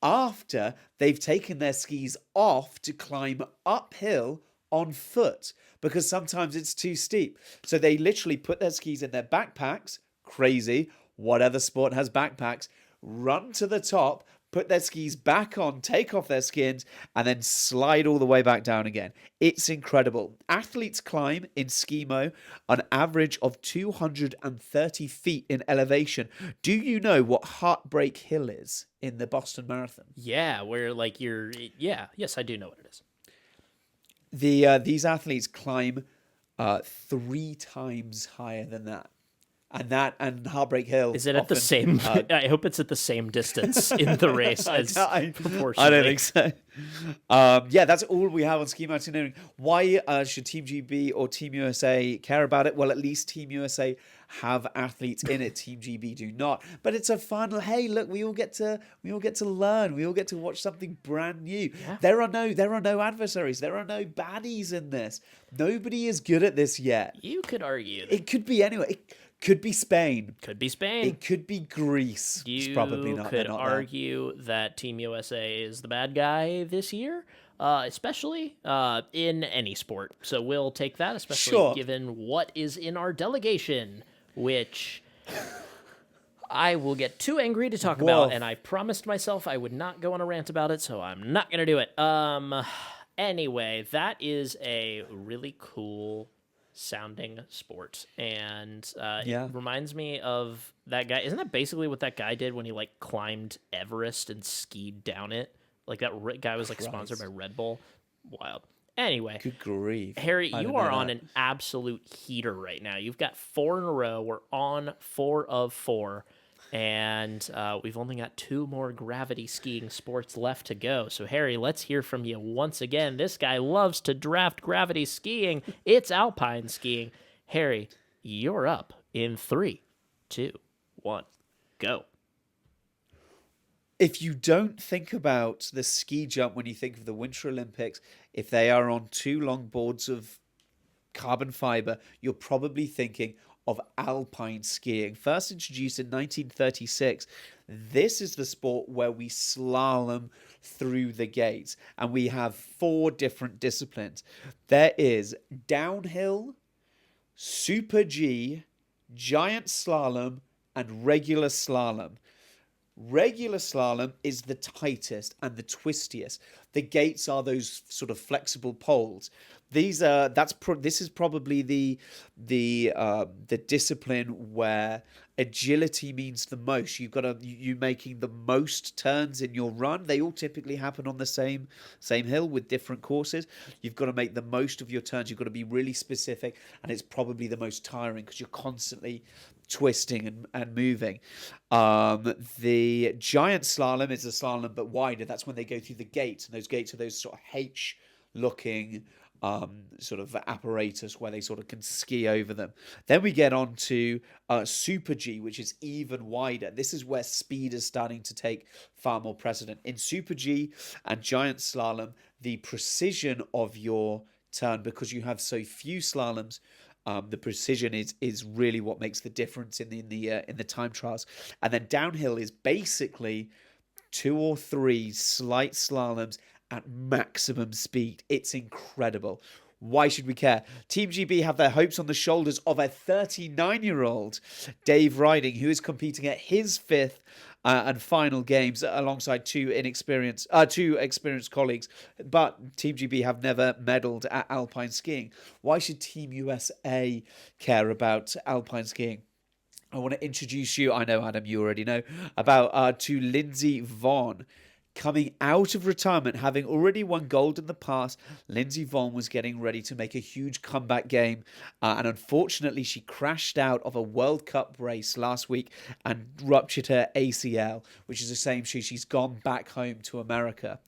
S2: after they've taken their skis off to climb uphill on foot, because sometimes it's too steep. So they literally put their skis in their backpacks. Crazy. What other sport has backpacks? Run to the top, put their skis back on, take off their skins, and then slide all the way back down again. It's incredible. Athletes climb in skimo an average of 230 feet in elevation. Do you know what Heartbreak Hill is in the Boston Marathon?
S1: Yeah, where like you're. Yeah, yes, I do know what it is.
S2: These athletes climb 3 times higher than that. And Heartbreak Hill.
S1: Is it at the same? I hope it's at the same distance in the race as proportionally.
S2: I don't think so. Yeah, that's all we have on ski mountaineering. Why should Team GB or Team USA care about it? Well, at least Team USA have athletes in it. Team GB do not. But it's a fun. Hey, look, we all get to learn. We all get to watch something brand new.
S1: Yeah.
S2: There are no adversaries. There are no baddies in this. Nobody is good at this yet.
S1: You could argue.
S2: It could be anywhere. It could be Spain.
S1: Could be Spain.
S2: It could be Greece.
S1: You
S2: it's probably not.
S1: could
S2: not
S1: argue that Team USA is the bad guy this year, especially in any sport. So we'll take that, especially given what is in our delegation, which I will get too angry to talk about, and I promised myself I would not go on a rant about it, so I'm not going to do it. Anyway, that is a really cool sounding sport, and it reminds me of that guy. Isn't that basically what that guy did when he like climbed Everest and skied down it? Like that guy was like sponsored by Red Bull. Wild. Anyway,
S2: good grief,
S1: Harry, you are on an absolute heater right now. You've got 4 in a row. We're on 4 of 4. And we've only got 2 more gravity skiing sports left to go. So, Harry, let's hear from you once again. This guy loves to draft gravity skiing. It's Alpine skiing. Harry, you're up in 3, 2, 1, go.
S2: If you don't think about the ski jump when you think of the Winter Olympics, if they are on 2 long boards of carbon fiber, you're probably thinking of alpine skiing. First introduced in 1936, this is the sport where we slalom through the gates, and we have 4 different disciplines. There is downhill, super G, giant slalom, and regular slalom. Regular slalom is the tightest and the twistiest. The gates are those sort of flexible poles. This is probably the discipline where agility means the most. You making the most turns in your run. They all typically happen on the same hill with different courses. You've got to make the most of your turns. You've got to be really specific, and it's probably the most tiring because you're constantly twisting and moving. The giant slalom is a slalom but wider. That's when they go through the gates, and those gates are those sort of H looking sort of apparatus where they sort of can ski over them. Then we get on to Super G, which is even wider. This is where speed is starting to take far more precedent. In Super G and Giant Slalom, the precision of your turn, because you have so few slaloms, the precision is really what makes the difference in the time trials. And then downhill is basically 2 or 3 slight slaloms at maximum speed. It's incredible. Why should we care? Team GB have their hopes on the shoulders of a 39-year-old Dave Riding, who is competing at his 5th and final games alongside 2 experienced colleagues. But Team GB have never medalled at Alpine skiing. Why should Team USA care about Alpine skiing? I want to introduce you, I know, Adam, you already know, to Lindsay Vonn. Coming out of retirement, having already won gold in the past, Lindsey Vonn was getting ready to make a huge comeback game. And unfortunately, she crashed out of a World Cup race last week and ruptured her ACL, which is a shame. She's gone back home to America.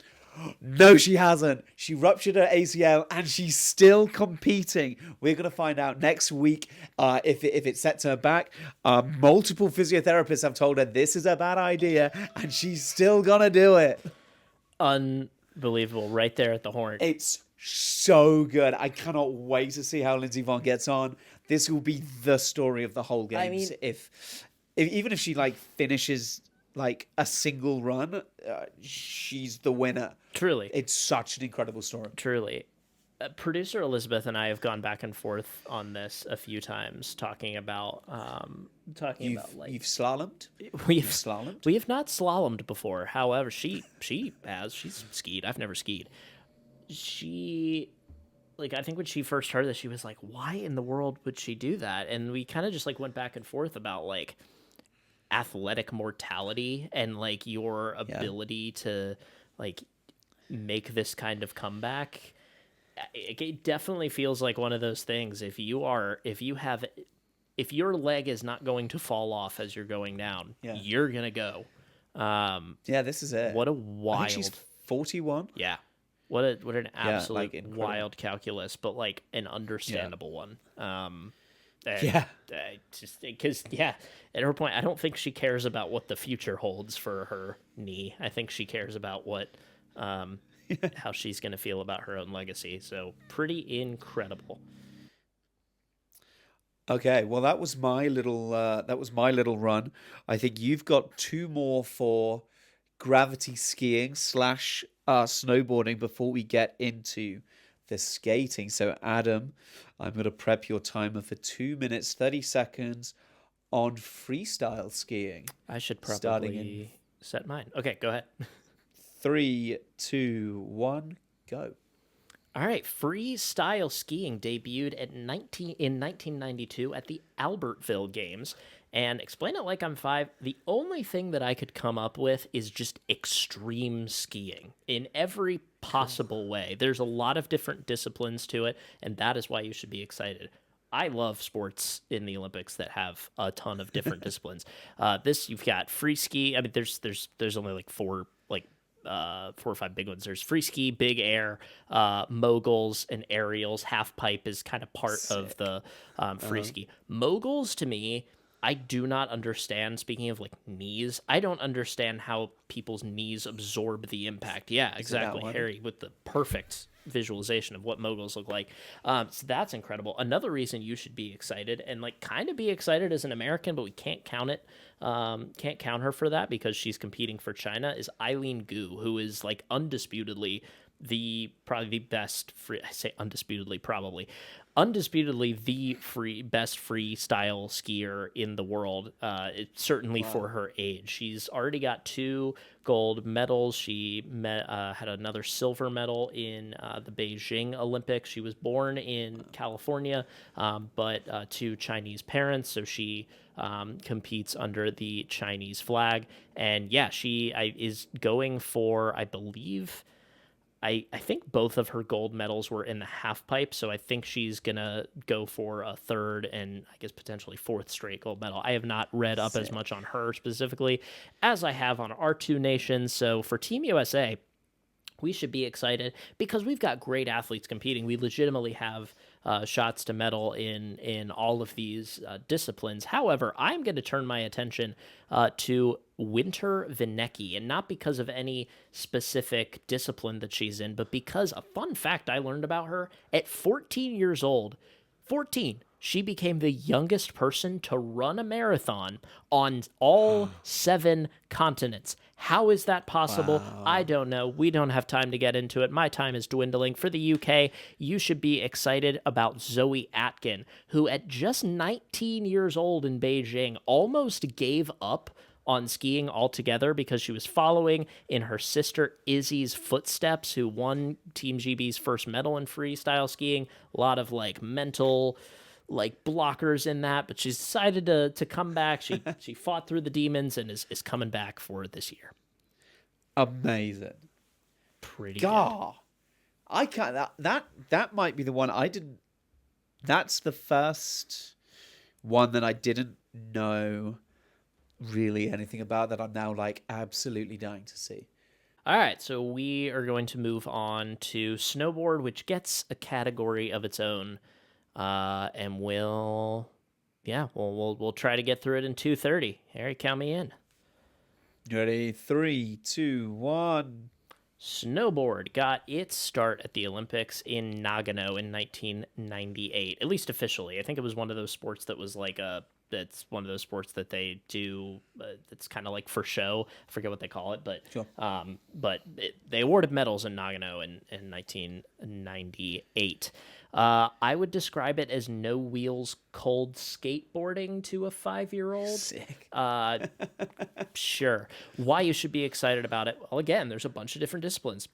S2: No, she hasn't. She ruptured her ACL and she's still competing. We're going to find out next week if it sets her back. Multiple physiotherapists have told her this is a bad idea and she's still going to do it.
S1: Unbelievable. Right there at the horn.
S2: It's so good. I cannot wait to see how Lindsey Vonn gets on. This will be the story of the whole game.
S1: I mean,
S2: even if she finishes a single run, she's the winner.
S1: Truly.
S2: It's such an incredible story.
S1: Truly. Producer Elizabeth and I have gone back and forth on this a few times, talking about
S2: you've slalomed.
S1: We've
S2: slalomed.
S1: We have not slalomed before. However, she's skied. I've never skied. I think when she first heard this, she was like, "Why in the world would she do that?" And we kind of just went back and forth about athletic mortality and your ability to make this kind of comeback. It definitely feels like one of those things. If your leg is not going to fall off as you're going down, you're gonna go.
S2: This is it.
S1: What a wild.
S2: I think she's 41.
S1: Yeah. What an absolute wild calculus, but an understandable one. Just because, at her point, I don't think she cares about what the future holds for her knee. I think she cares about what, how she's going to feel about her own legacy. So pretty incredible.
S2: Okay, well, that was my little run. I think you've got two more for gravity skiing / snowboarding before we get into the skating. So Adam, I'm going to prep your timer for 2 minutes 30 seconds on freestyle skiing.
S1: I should probably set mine. Okay, go ahead.
S2: 3, 2, 1, go.
S1: All right, freestyle skiing debuted in 1992 at the Albertville Games. And explain it like I'm 5, the only thing that I could come up with is just extreme skiing in every possible way. There's a lot of different disciplines to it, and that is why you should be excited. I love sports in the Olympics that have a ton of different disciplines. You've got free ski. I mean, there's only 4 or 5 big ones. There's free ski, big air, moguls, and aerials. Half pipe is kind of part of the free ski. Moguls, to me, I do not understand. Speaking of knees, I don't understand how people's knees absorb the impact. Yeah, exactly. Harry with the perfect visualization of what moguls look like. So that's incredible. Another reason you should be excited and kind of be excited as an American, but we can't count it. Can't count her for that because she's competing for China, is Eileen Gu, who is undisputedly probably the best free. I say undisputedly, probably undisputedly the best freestyle skier in the world. Certainly for her age. She's already got 2 gold medals. She had another silver medal in the Beijing Olympics. She was born in California, but to Chinese parents, so she competes under the Chinese flag. And she is going for, I believe, I think both of her gold medals were in the half pipe, so I think she's going to go for a 3rd and I guess potentially 4th straight gold medal. I have not read up as much on her specifically as I have on our 2 nations. So for Team USA, we should be excited because we've got great athletes competing. We legitimately have shots to medal in all of these disciplines. However, I'm going to turn my attention to Winter Vinecki, and not because of any specific discipline that she's in, but because a fun fact I learned about her at 14 years old. 14. She became the youngest person to run a marathon on all 7 continents. How is that possible? Wow. I don't know. We don't have time to get into it. My time is dwindling. For the UK, you should be excited about Zoe Atkin, who at just 19 years old in Beijing almost gave up on skiing altogether because she was following in her sister Izzy's footsteps, who won Team GB's first medal in freestyle skiing. A lot of mental blockers in that, but she's decided to come back. She fought through the demons and is coming back for this year.
S2: Amazing.
S1: Pretty good.
S2: God, I can't. That might be the one I didn't. That's the first one that I didn't know really anything about that I'm now like absolutely dying to see.
S1: All right, so we are going to move on to snowboard, which gets a category of its own, and we'll try to get through it in 2:30. Harry, count me in.
S2: You ready? 3, 2, 1.
S1: Snowboard got its start at the Olympics in Nagano in 1998, at least officially. I think it was one of those sports that was like that's one of those sports that they do. It's kind of like for show. I forget what they call it, but
S2: Sure.
S1: They awarded medals in Nagano in 1998. I would describe it as no wheels cold skateboarding to a 5-year-old.
S2: Sick.
S1: Sure. Why you should be excited about it? Well, again, there's a bunch of different disciplines.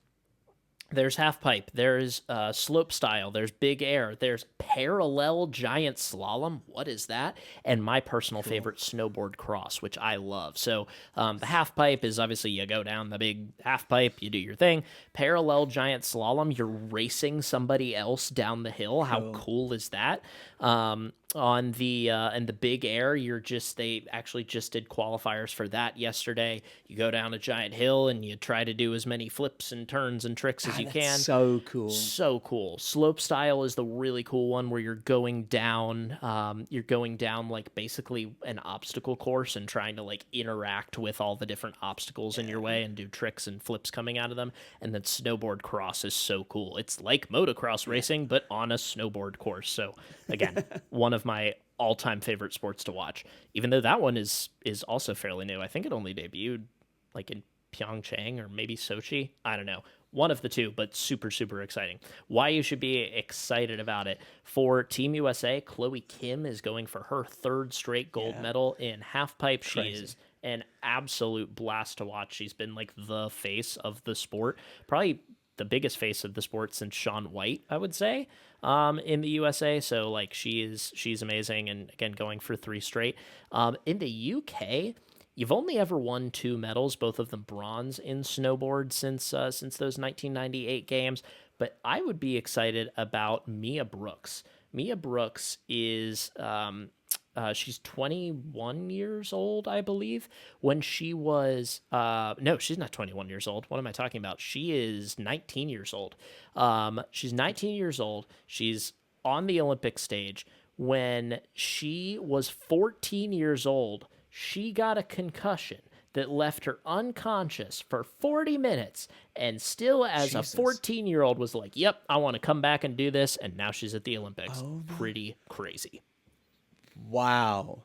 S1: There's half pipe, there's slope style, there's big air, there's parallel giant slalom. What is that? And my personal favorite, snowboard cross, which I love. So the half pipe is obviously you go down the big half pipe, you do your thing. Parallel giant slalom, you're racing somebody else down the hill. How cool is that? On the and the big air, they actually just did qualifiers for that yesterday. You go down a giant hill and you try to do as many flips and turns and tricks as you can.
S2: So cool.
S1: So cool. Slope style is the really cool one where you're going down like basically an obstacle course and trying to like interact with all the different obstacles in your way and do tricks and flips coming out of them. And then snowboard cross is so cool. It's like motocross racing, but on a snowboard course. So again, one of my all-time favorite sports to watch, even though that one is also fairly new. I think it only debuted like in Pyeongchang or maybe Sochi. I don't know. One of the two, but super, super exciting. Why you should be excited about it. For Team USA, Chloe Kim is going for her third straight gold medal in halfpipe. She is an absolute blast to watch. She's been like the face of the sport, probably the biggest face of the sport since Shaun White, I would say, in the USA. So like she's amazing, and again going for 3 straight. In the UK, you've only ever won 2 medals, both of them bronze in snowboard since those 1998 games. But I would be excited about Mia Brooks. Mia Brooks is she's 21 years old, I believe. When she was no, she's not 21 years old. What am I talking about? She is 19 years old. She's 19 years old. She's on the Olympic stage. When she was 14 years old, she got a concussion that left her unconscious for 40 minutes, and still as a 14-year-old was like, yep, I want to come back and do this, and now she's at the Olympics. Pretty crazy.
S2: Wow.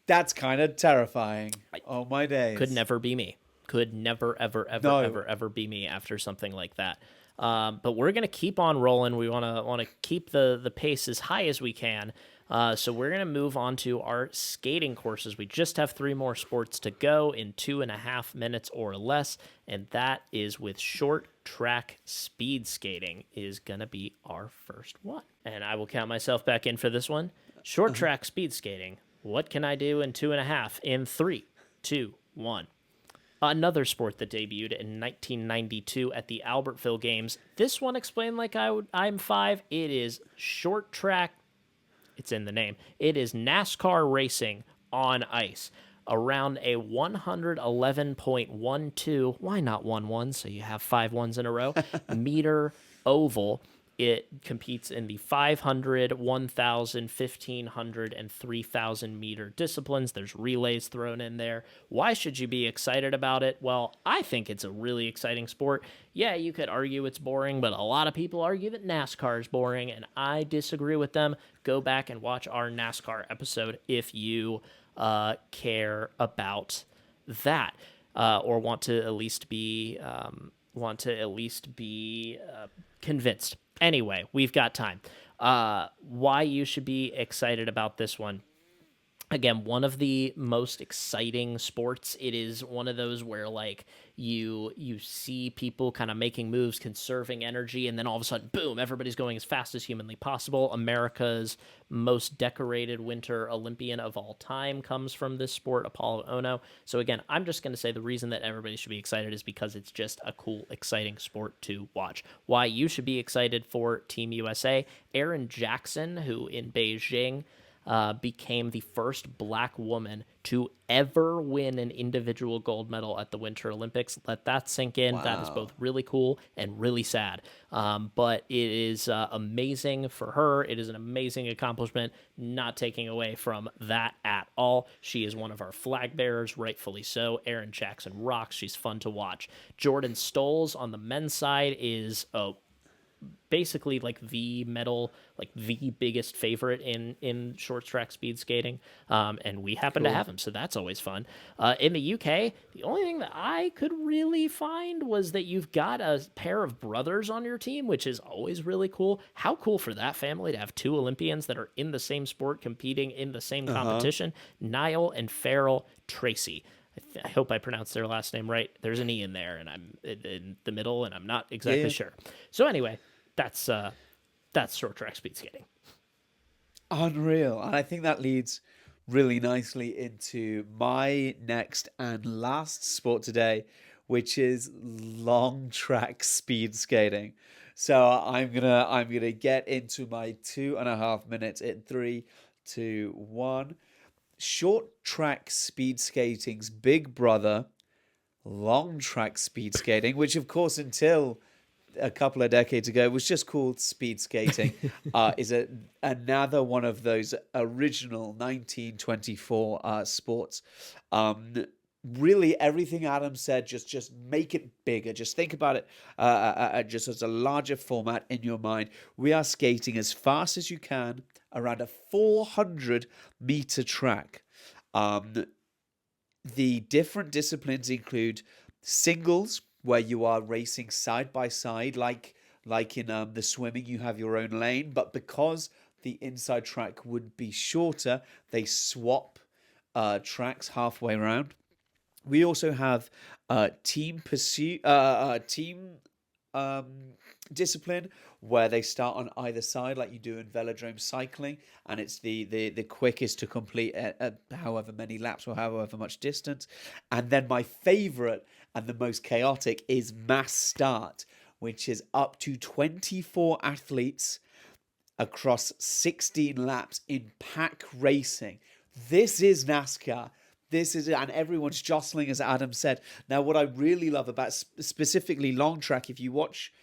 S2: That's kind of terrifying. Oh my days.
S1: Could never be me. Could never, ever, ever, ever be me after something like that. But we're going to keep on rolling. We want to keep the pace as high as we can. So we're going to move on to our skating courses. We just have 3 more sports to go in 2.5 minutes or less, and that is with short track speed skating is going to be our first one. And I will count myself back in for this one. Short track speed skating. What can I do in 2.5? In 3, 2, 1. Another sport that debuted in 1992 at the Albertville Games. This one explained like I'm 5. It is short track. It's in the name. It is NASCAR racing on ice around a 111.12. Why not 1-1? So you have 5 ones in a row. Meter oval. It competes in the 500, 1,000, 1,500, and 3,000 meter disciplines. There's relays thrown in there. Why should you be excited about it? Well, I think it's a really exciting sport. Yeah, you could argue it's boring, but a lot of people argue that NASCAR is boring, and I disagree with them. Go back and watch our NASCAR episode if you care about that, or want to at least be convinced. Anyway, we've got time. Why you should be excited about this one. again, one of the most exciting sports. It is one of those where like you see people kind of making moves, conserving energy, and then all of a sudden, boom, everybody's going as fast as humanly possible. America's most decorated winter Olympian of all time comes from this sport, Apollo Ono. So again, I'm just going to say the reason that everybody should be excited is because it's just a cool, exciting sport to watch. Why you should be excited for Team USA, Erin Jackson, who in Beijing became the first black woman to ever win an individual gold medal at the Winter Olympics. Let that sink in.
S2: Wow.
S1: That is both really cool and really sad. But it is amazing for her. It is an amazing accomplishment, not taking away from that at all. She is one of our flag bearers, rightfully so. Erin Jackson rocks. She's fun to watch. Jordan Stolz on the men's side is basically like the medal, like the biggest favorite in short track speed skating, and we happen to have him, so that's always fun. In the UK, the only thing that I could really find was that you've got a pair of brothers on your team, which is always really cool. How cool for that family to have two Olympians that are in the same sport competing in the same competition. Niall and Farrell Tracy. I hope I pronounced their last name right. There's an E in there, and I'm in the middle, and I'm not exactly sure. So anyway, that's short track speed skating.
S2: Unreal. And I think that leads really nicely into my next and last sport today, which is long track speed skating. So I'm gonna get into my 2.5 minutes in 3, 2, 1. Short track speed skating's big brother, long track speed skating, which of course until a couple of decades ago was just called speed skating, is another one of those original 1924 sports. Really, everything Adam said, just make it bigger. Just think about it just as a larger format in your mind. We are skating as fast as you can around a 400-meter track. The different disciplines include singles, where you are racing side by side, like in the swimming, you have your own lane. But because the inside track would be shorter, they swap tracks halfway around. We also have team pursuit, team discipline, where they start on either side, like you do in velodrome cycling, and it's the quickest to complete however many laps or however much distance. And then my favorite and the most chaotic is mass start, which is up to 24 athletes across 16 laps in pack racing. This is NASCAR. And everyone's jostling, as Adam said. Now, what I really love about specifically long track, if you watch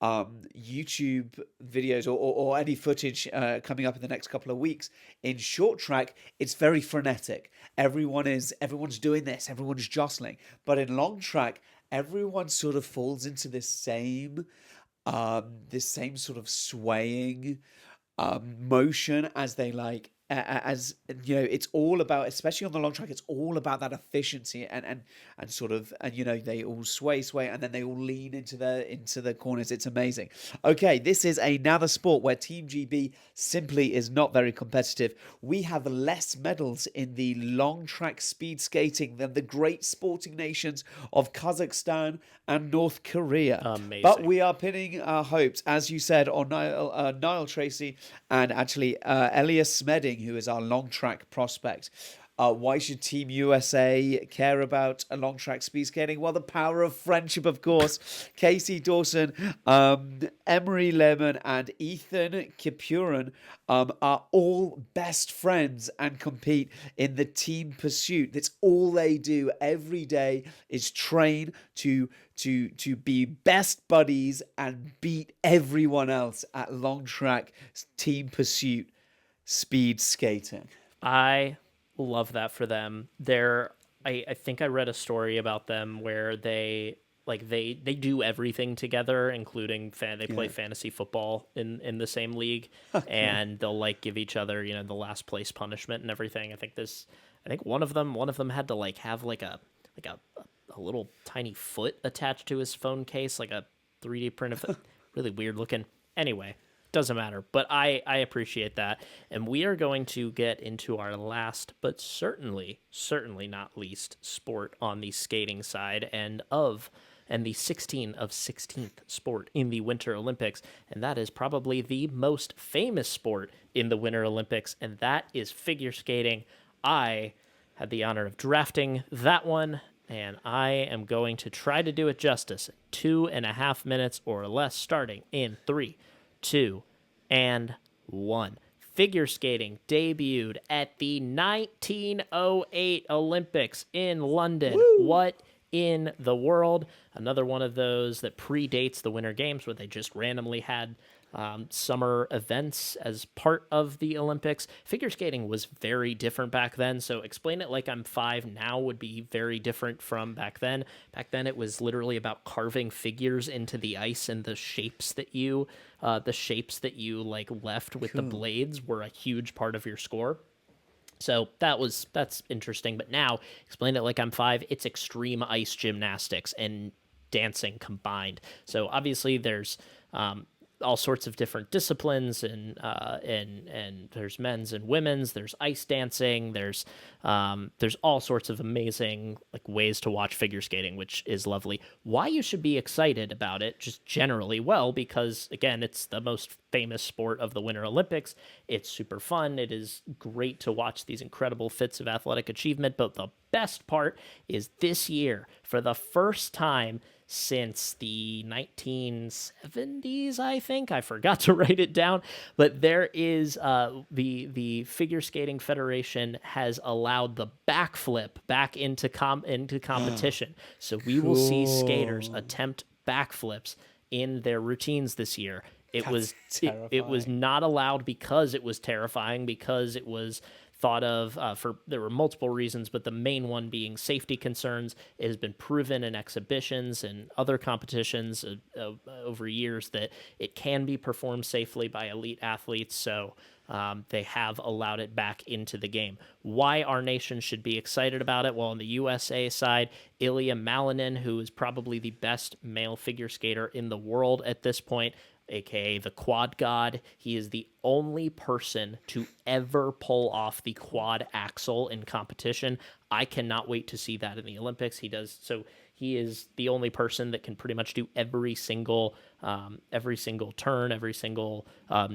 S2: YouTube videos or any footage coming up in the next couple of weeks, in short track, it's very frenetic. Everyone's doing this, everyone's jostling. But in long track, everyone sort of falls into this same sort of swaying motion as they as you know, it's all about, especially on the long track, it's all about that efficiency and sort of, and you know, they all sway and then they all lean into the corners. It's amazing. Okay, this is another sport where Team GB simply is not very competitive. We have less medals in the long track speed skating than the great sporting nations of Kazakhstan and North Korea.
S1: Amazing.
S2: But we are pinning our hopes, as you said, on Niall Tracy and actually Elias Smeding, who is our long track prospect. Why should Team USA care about a long track speed skating? Well, the power of friendship, of course. Casey Dawson, Emery Lemon, and Ethan Kipuran are all best friends and compete in the team pursuit. That's all they do every day, is train to be best buddies and beat everyone else at long track team pursuit speed skating.
S1: I love that for them. I think I read a story about them where they do everything together, including they play fantasy football in the same league, and they'll like give each other, you know, the last place punishment and everything. I think one of them had to like have like a little tiny foot attached to his phone case, like a 3D print of it. Really weird looking. Anyway, doesn't matter. But I appreciate that. And we are going to get into our last, but certainly not least, sport on the skating side and the 16 of 16th sport in the Winter Olympics. And that is probably the most famous sport in the Winter Olympics, and that is figure skating. I had the honor of drafting that one, and I am going to try to do it justice. 2.5 minutes or less, starting in 3, 2, and 1. Figure skating debuted at the 1908 Olympics in London.
S2: Woo!
S1: What in the world? Another one of those that predates the Winter Games, where they just randomly had summer events as part of the Olympics. Figure skating was very different back then, so explain it like I'm 5 now would be very different from back then. Back then, it was literally about carving figures into the ice, and the shapes that you like left with the blades were a huge part of your score. So that's interesting. But now, explain it like I'm 5. It's extreme ice gymnastics and dancing combined. So obviously, there's all sorts of different disciplines, and there's men's and women's. There's ice dancing. There's all sorts of amazing like ways to watch figure skating, which is lovely. Why you should be excited about it, just generally, well, because again, it's the most famous sport of the Winter Olympics. It's super fun. It is great to watch these incredible fits of athletic achievement. But the best part is this year, for the first time since the 1970s, I think. I forgot to write it down, but there is the Figure Skating Federation has allowed the backflip back into competition. So we will see skaters attempt backflips in their routines this year. It was not allowed because it was terrifying, because it was thought of there were multiple reasons, but the main one being safety concerns. It has been proven in exhibitions and other competitions over years that it can be performed safely by elite athletes, so they have allowed it back into the game. Why our nation should be excited about it? Well, on the USA side, Ilya Malinin, who is probably the best male figure skater in the world at this point, aka the quad god. He is the only person to ever pull off the quad axel in competition. I cannot wait to see that in the Olympics. He is the only person that can pretty much do every single turn, every single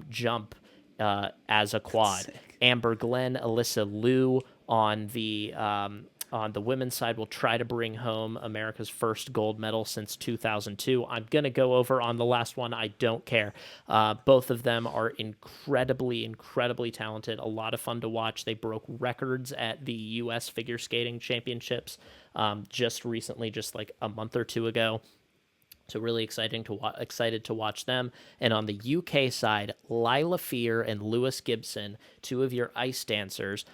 S1: jump as a quad. Amber Glenn, Alyssa Liu on the women's side will try to bring home America's first gold medal since 2002. I'm going to go over on the last one. I don't care. Both of them are incredibly talented. A lot of fun to watch. They broke records at the U.S. Figure Skating Championships just recently, just like a month or two ago. So really excited to watch them. And on the UK side, Lila Fear and Lewis Gibson, two of your ice dancers,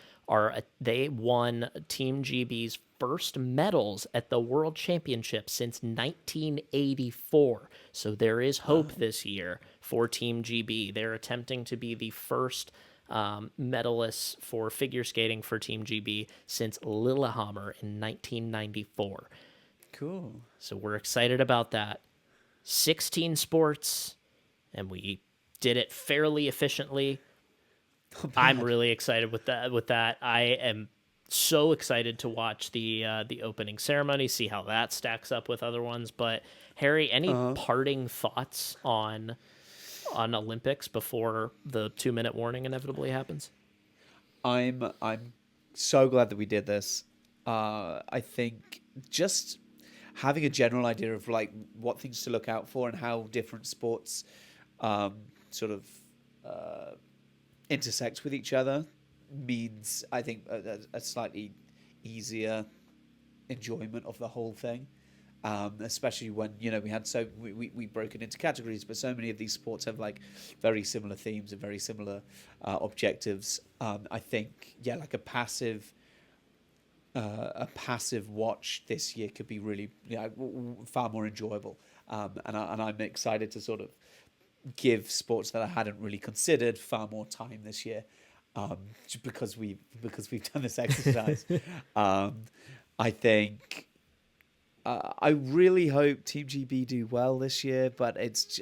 S1: they won Team GB's first medals at the World Championship since 1984. So there is hope this year for Team GB. They're attempting to be the first medalists for figure skating for Team GB since Lillehammer in 1994.
S2: Cool.
S1: So we're excited about that. 16 sports, and we did it fairly efficiently. I'm really excited with that. I am so excited to watch the opening ceremony, see how that stacks up with other ones. But Harry, any parting thoughts on Olympics before the 2-minute warning inevitably happens?
S2: I'm so glad that we did this. I think just having a general idea of like what things to look out for and how different sports sort of intersect with each other means, I think, a slightly easier enjoyment of the whole thing. Especially when we had we broke it into categories, but so many of these sports have like very similar themes and very similar objectives. I think like a passive watch this year could be really far more enjoyable, and I'm excited to sort of give sports that I hadn't really considered far more time this year, because we've done this exercise. I think I really hope Team GB do well this year, but it's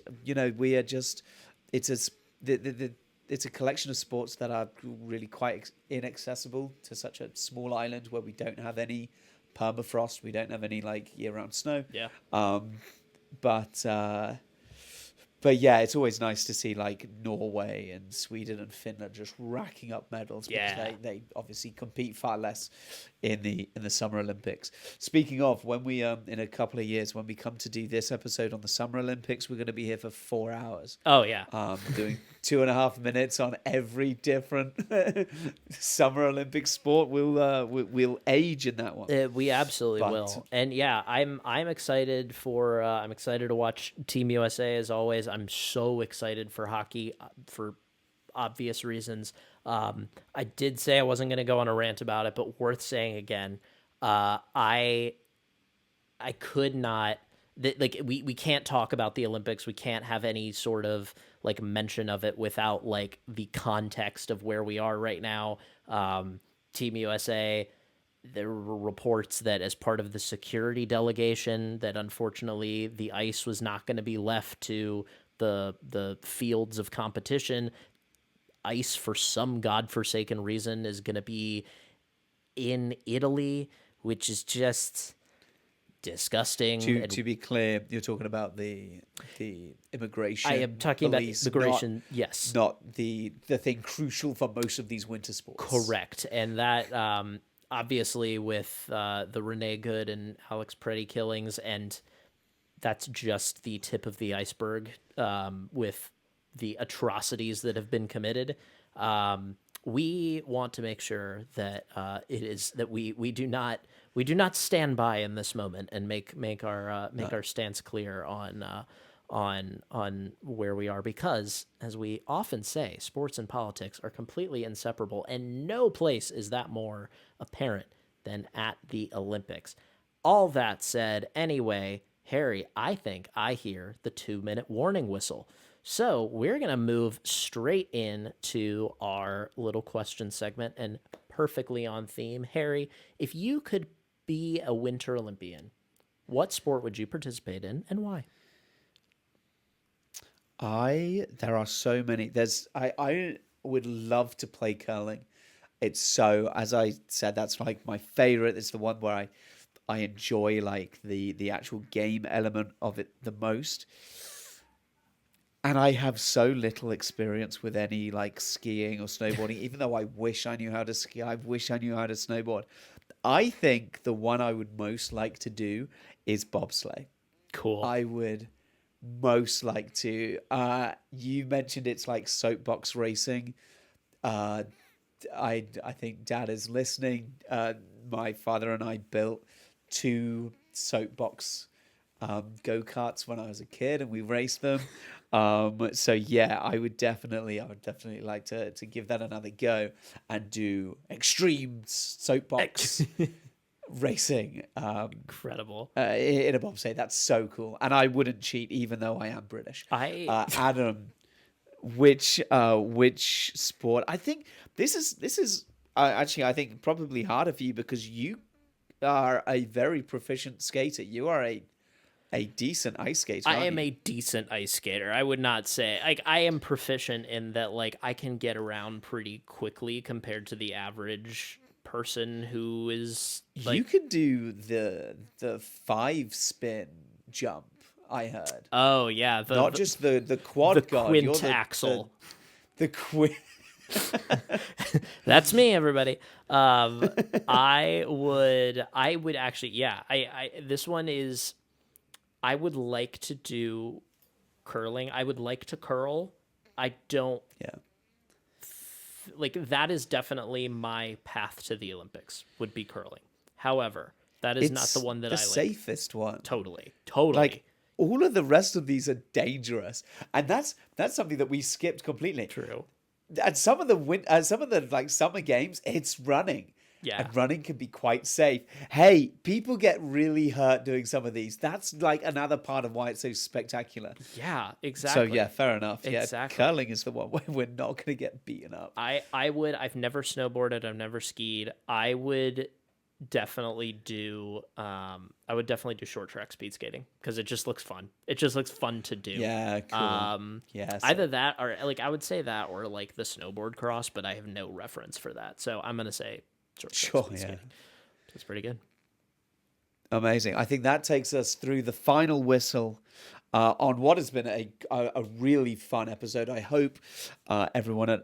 S2: it's a collection of sports that are really quite inaccessible to such a small island where we don't have any permafrost, we don't have any like year-round snow.
S1: Yeah.
S2: But But yeah, it's always nice to see like Norway and Sweden and Finland just racking up medals because
S1: Yeah.
S2: they obviously compete far less in the Summer Olympics. Speaking of, when we in a couple of years when we come to do this episode on the Summer Olympics, we're going to be here for 4 hours.
S1: Oh yeah.
S2: Doing 2.5 minutes on every different Summer Olympic sport. We'll age in that one.
S1: We absolutely will, and yeah, I'm excited for I'm excited to watch Team USA as always. I'm so excited for hockey for obvious reasons. I did say I wasn't going to go on a rant about it, but worth saying again. I could not. Like we can't talk about the Olympics. We can't have any sort of like mention of it without like the context of where we are right now. Team USA. There were reports that as part of the security delegation that unfortunately the ice was not going to be left to the fields of competition. Ice, for some godforsaken reason, is going to be in Italy, which is just disgusting.
S2: To be clear, you're talking about the immigration.
S1: I am talking
S2: police,
S1: about immigration, yes.
S2: Not the thing crucial for most of these winter sports.
S1: Correct. And that obviously with the Renee Good and Alex Preddy killings, and that's just the tip of the iceberg with the atrocities that have been committed. We want to make sure that it is that we do not stand by in this moment and make our stance clear on where we are, because as we often say, sports and politics are completely inseparable, and no place is that more apparent than at the Olympics. All that said, anyway, Harry, I think I hear the 2-minute warning whistle. So we're going to move straight into our little question segment, and perfectly on theme. Harry, if you could be a Winter Olympian, what sport would you participate in and why?
S2: There are so many. I would love to play curling. It's so, as I said, that's like my favorite. It's the one where I enjoy like the actual game element of it the most. And I have so little experience with any like skiing or snowboarding, even though I wish I knew how to ski. I wish I knew how to snowboard. I think the one I would most like to do is bobsleigh.
S1: Cool.
S2: I would most like to. You mentioned it's like soapbox racing. I think Dad is listening. My father and I built 2 soapbox go-karts when I was a kid, and we raced them. So yeah, I would definitely like to give that another go and do extreme soapbox racing.
S1: Incredible.
S2: In a bobsleigh. That's so cool. And I wouldn't cheat even though I am British. Adam, which sport? I think this is actually, I think probably harder for you because you are a very proficient skater. You are a decent ice skater.
S1: I am a decent ice skater. I would not say like I am proficient in that. Like I can get around pretty quickly compared to the average person who is. Like,
S2: you can do the 5-spin jump. I heard.
S1: Oh yeah,
S2: not just the quad.
S1: The quint axle.
S2: The quint.
S1: That's me, everybody. I would actually, yeah. This one is. I would like to do curling. I would like to curl. I don't.
S2: Yeah.
S1: Like that is definitely my path to the Olympics would be curling. However, that is not the one that I like.
S2: The safest one.
S1: Totally.
S2: Like all of the rest of these are dangerous, and that's something that we skipped completely.
S1: True.
S2: And some of the like summer games, it's running.
S1: Yeah.
S2: And running can be quite safe. Hey, people get really hurt doing some of these. That's like another part of why it's so spectacular.
S1: Yeah, exactly.
S2: So yeah, fair enough.
S1: Exactly.
S2: Yeah, curling is the one where we're not going to get beaten up.
S1: I've never snowboarded. I've never skied. I would definitely do short track speed skating because it just looks fun. It just looks fun to do.
S2: Yeah, cool.
S1: Either that or like I would say that or like the snowboard cross, but I have no reference for that. So I'm gonna say short track speed skating. It's pretty good.
S2: Amazing. I think that takes us through the final whistle on what has been a really fun episode. I hope everyone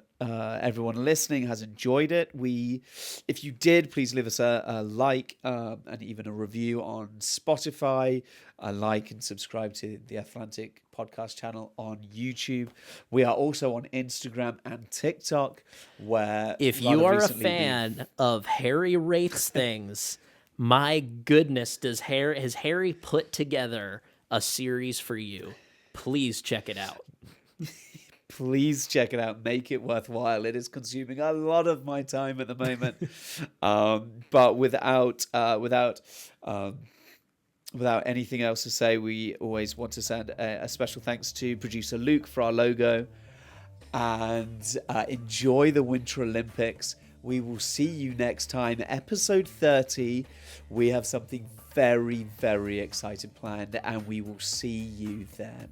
S2: listening has enjoyed it. If you did, please leave us a like and even a review on Spotify. Like and subscribe to the Athlantic podcast channel on YouTube. We are also on Instagram and TikTok, where
S1: if you are a fan of Harry Rates things. My goodness, has Harry put together a series for you? Please check it out.
S2: Please check it out. Make it worthwhile. It is consuming a lot of my time at the moment. But without anything else to say, we always want to send a special thanks to producer Luke for our logo. And enjoy the Winter Olympics. We will see you next time. Episode 30. We have something very, very exciting planned, and we will see you then.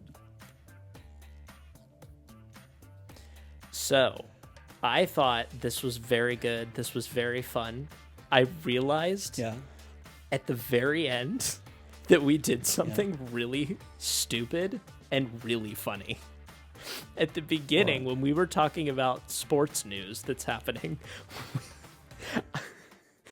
S1: So, I thought this was very good. This was very fun. I realized at the very end that we did something really stupid and really funny. At the beginning, when we were talking about sports news that's happening,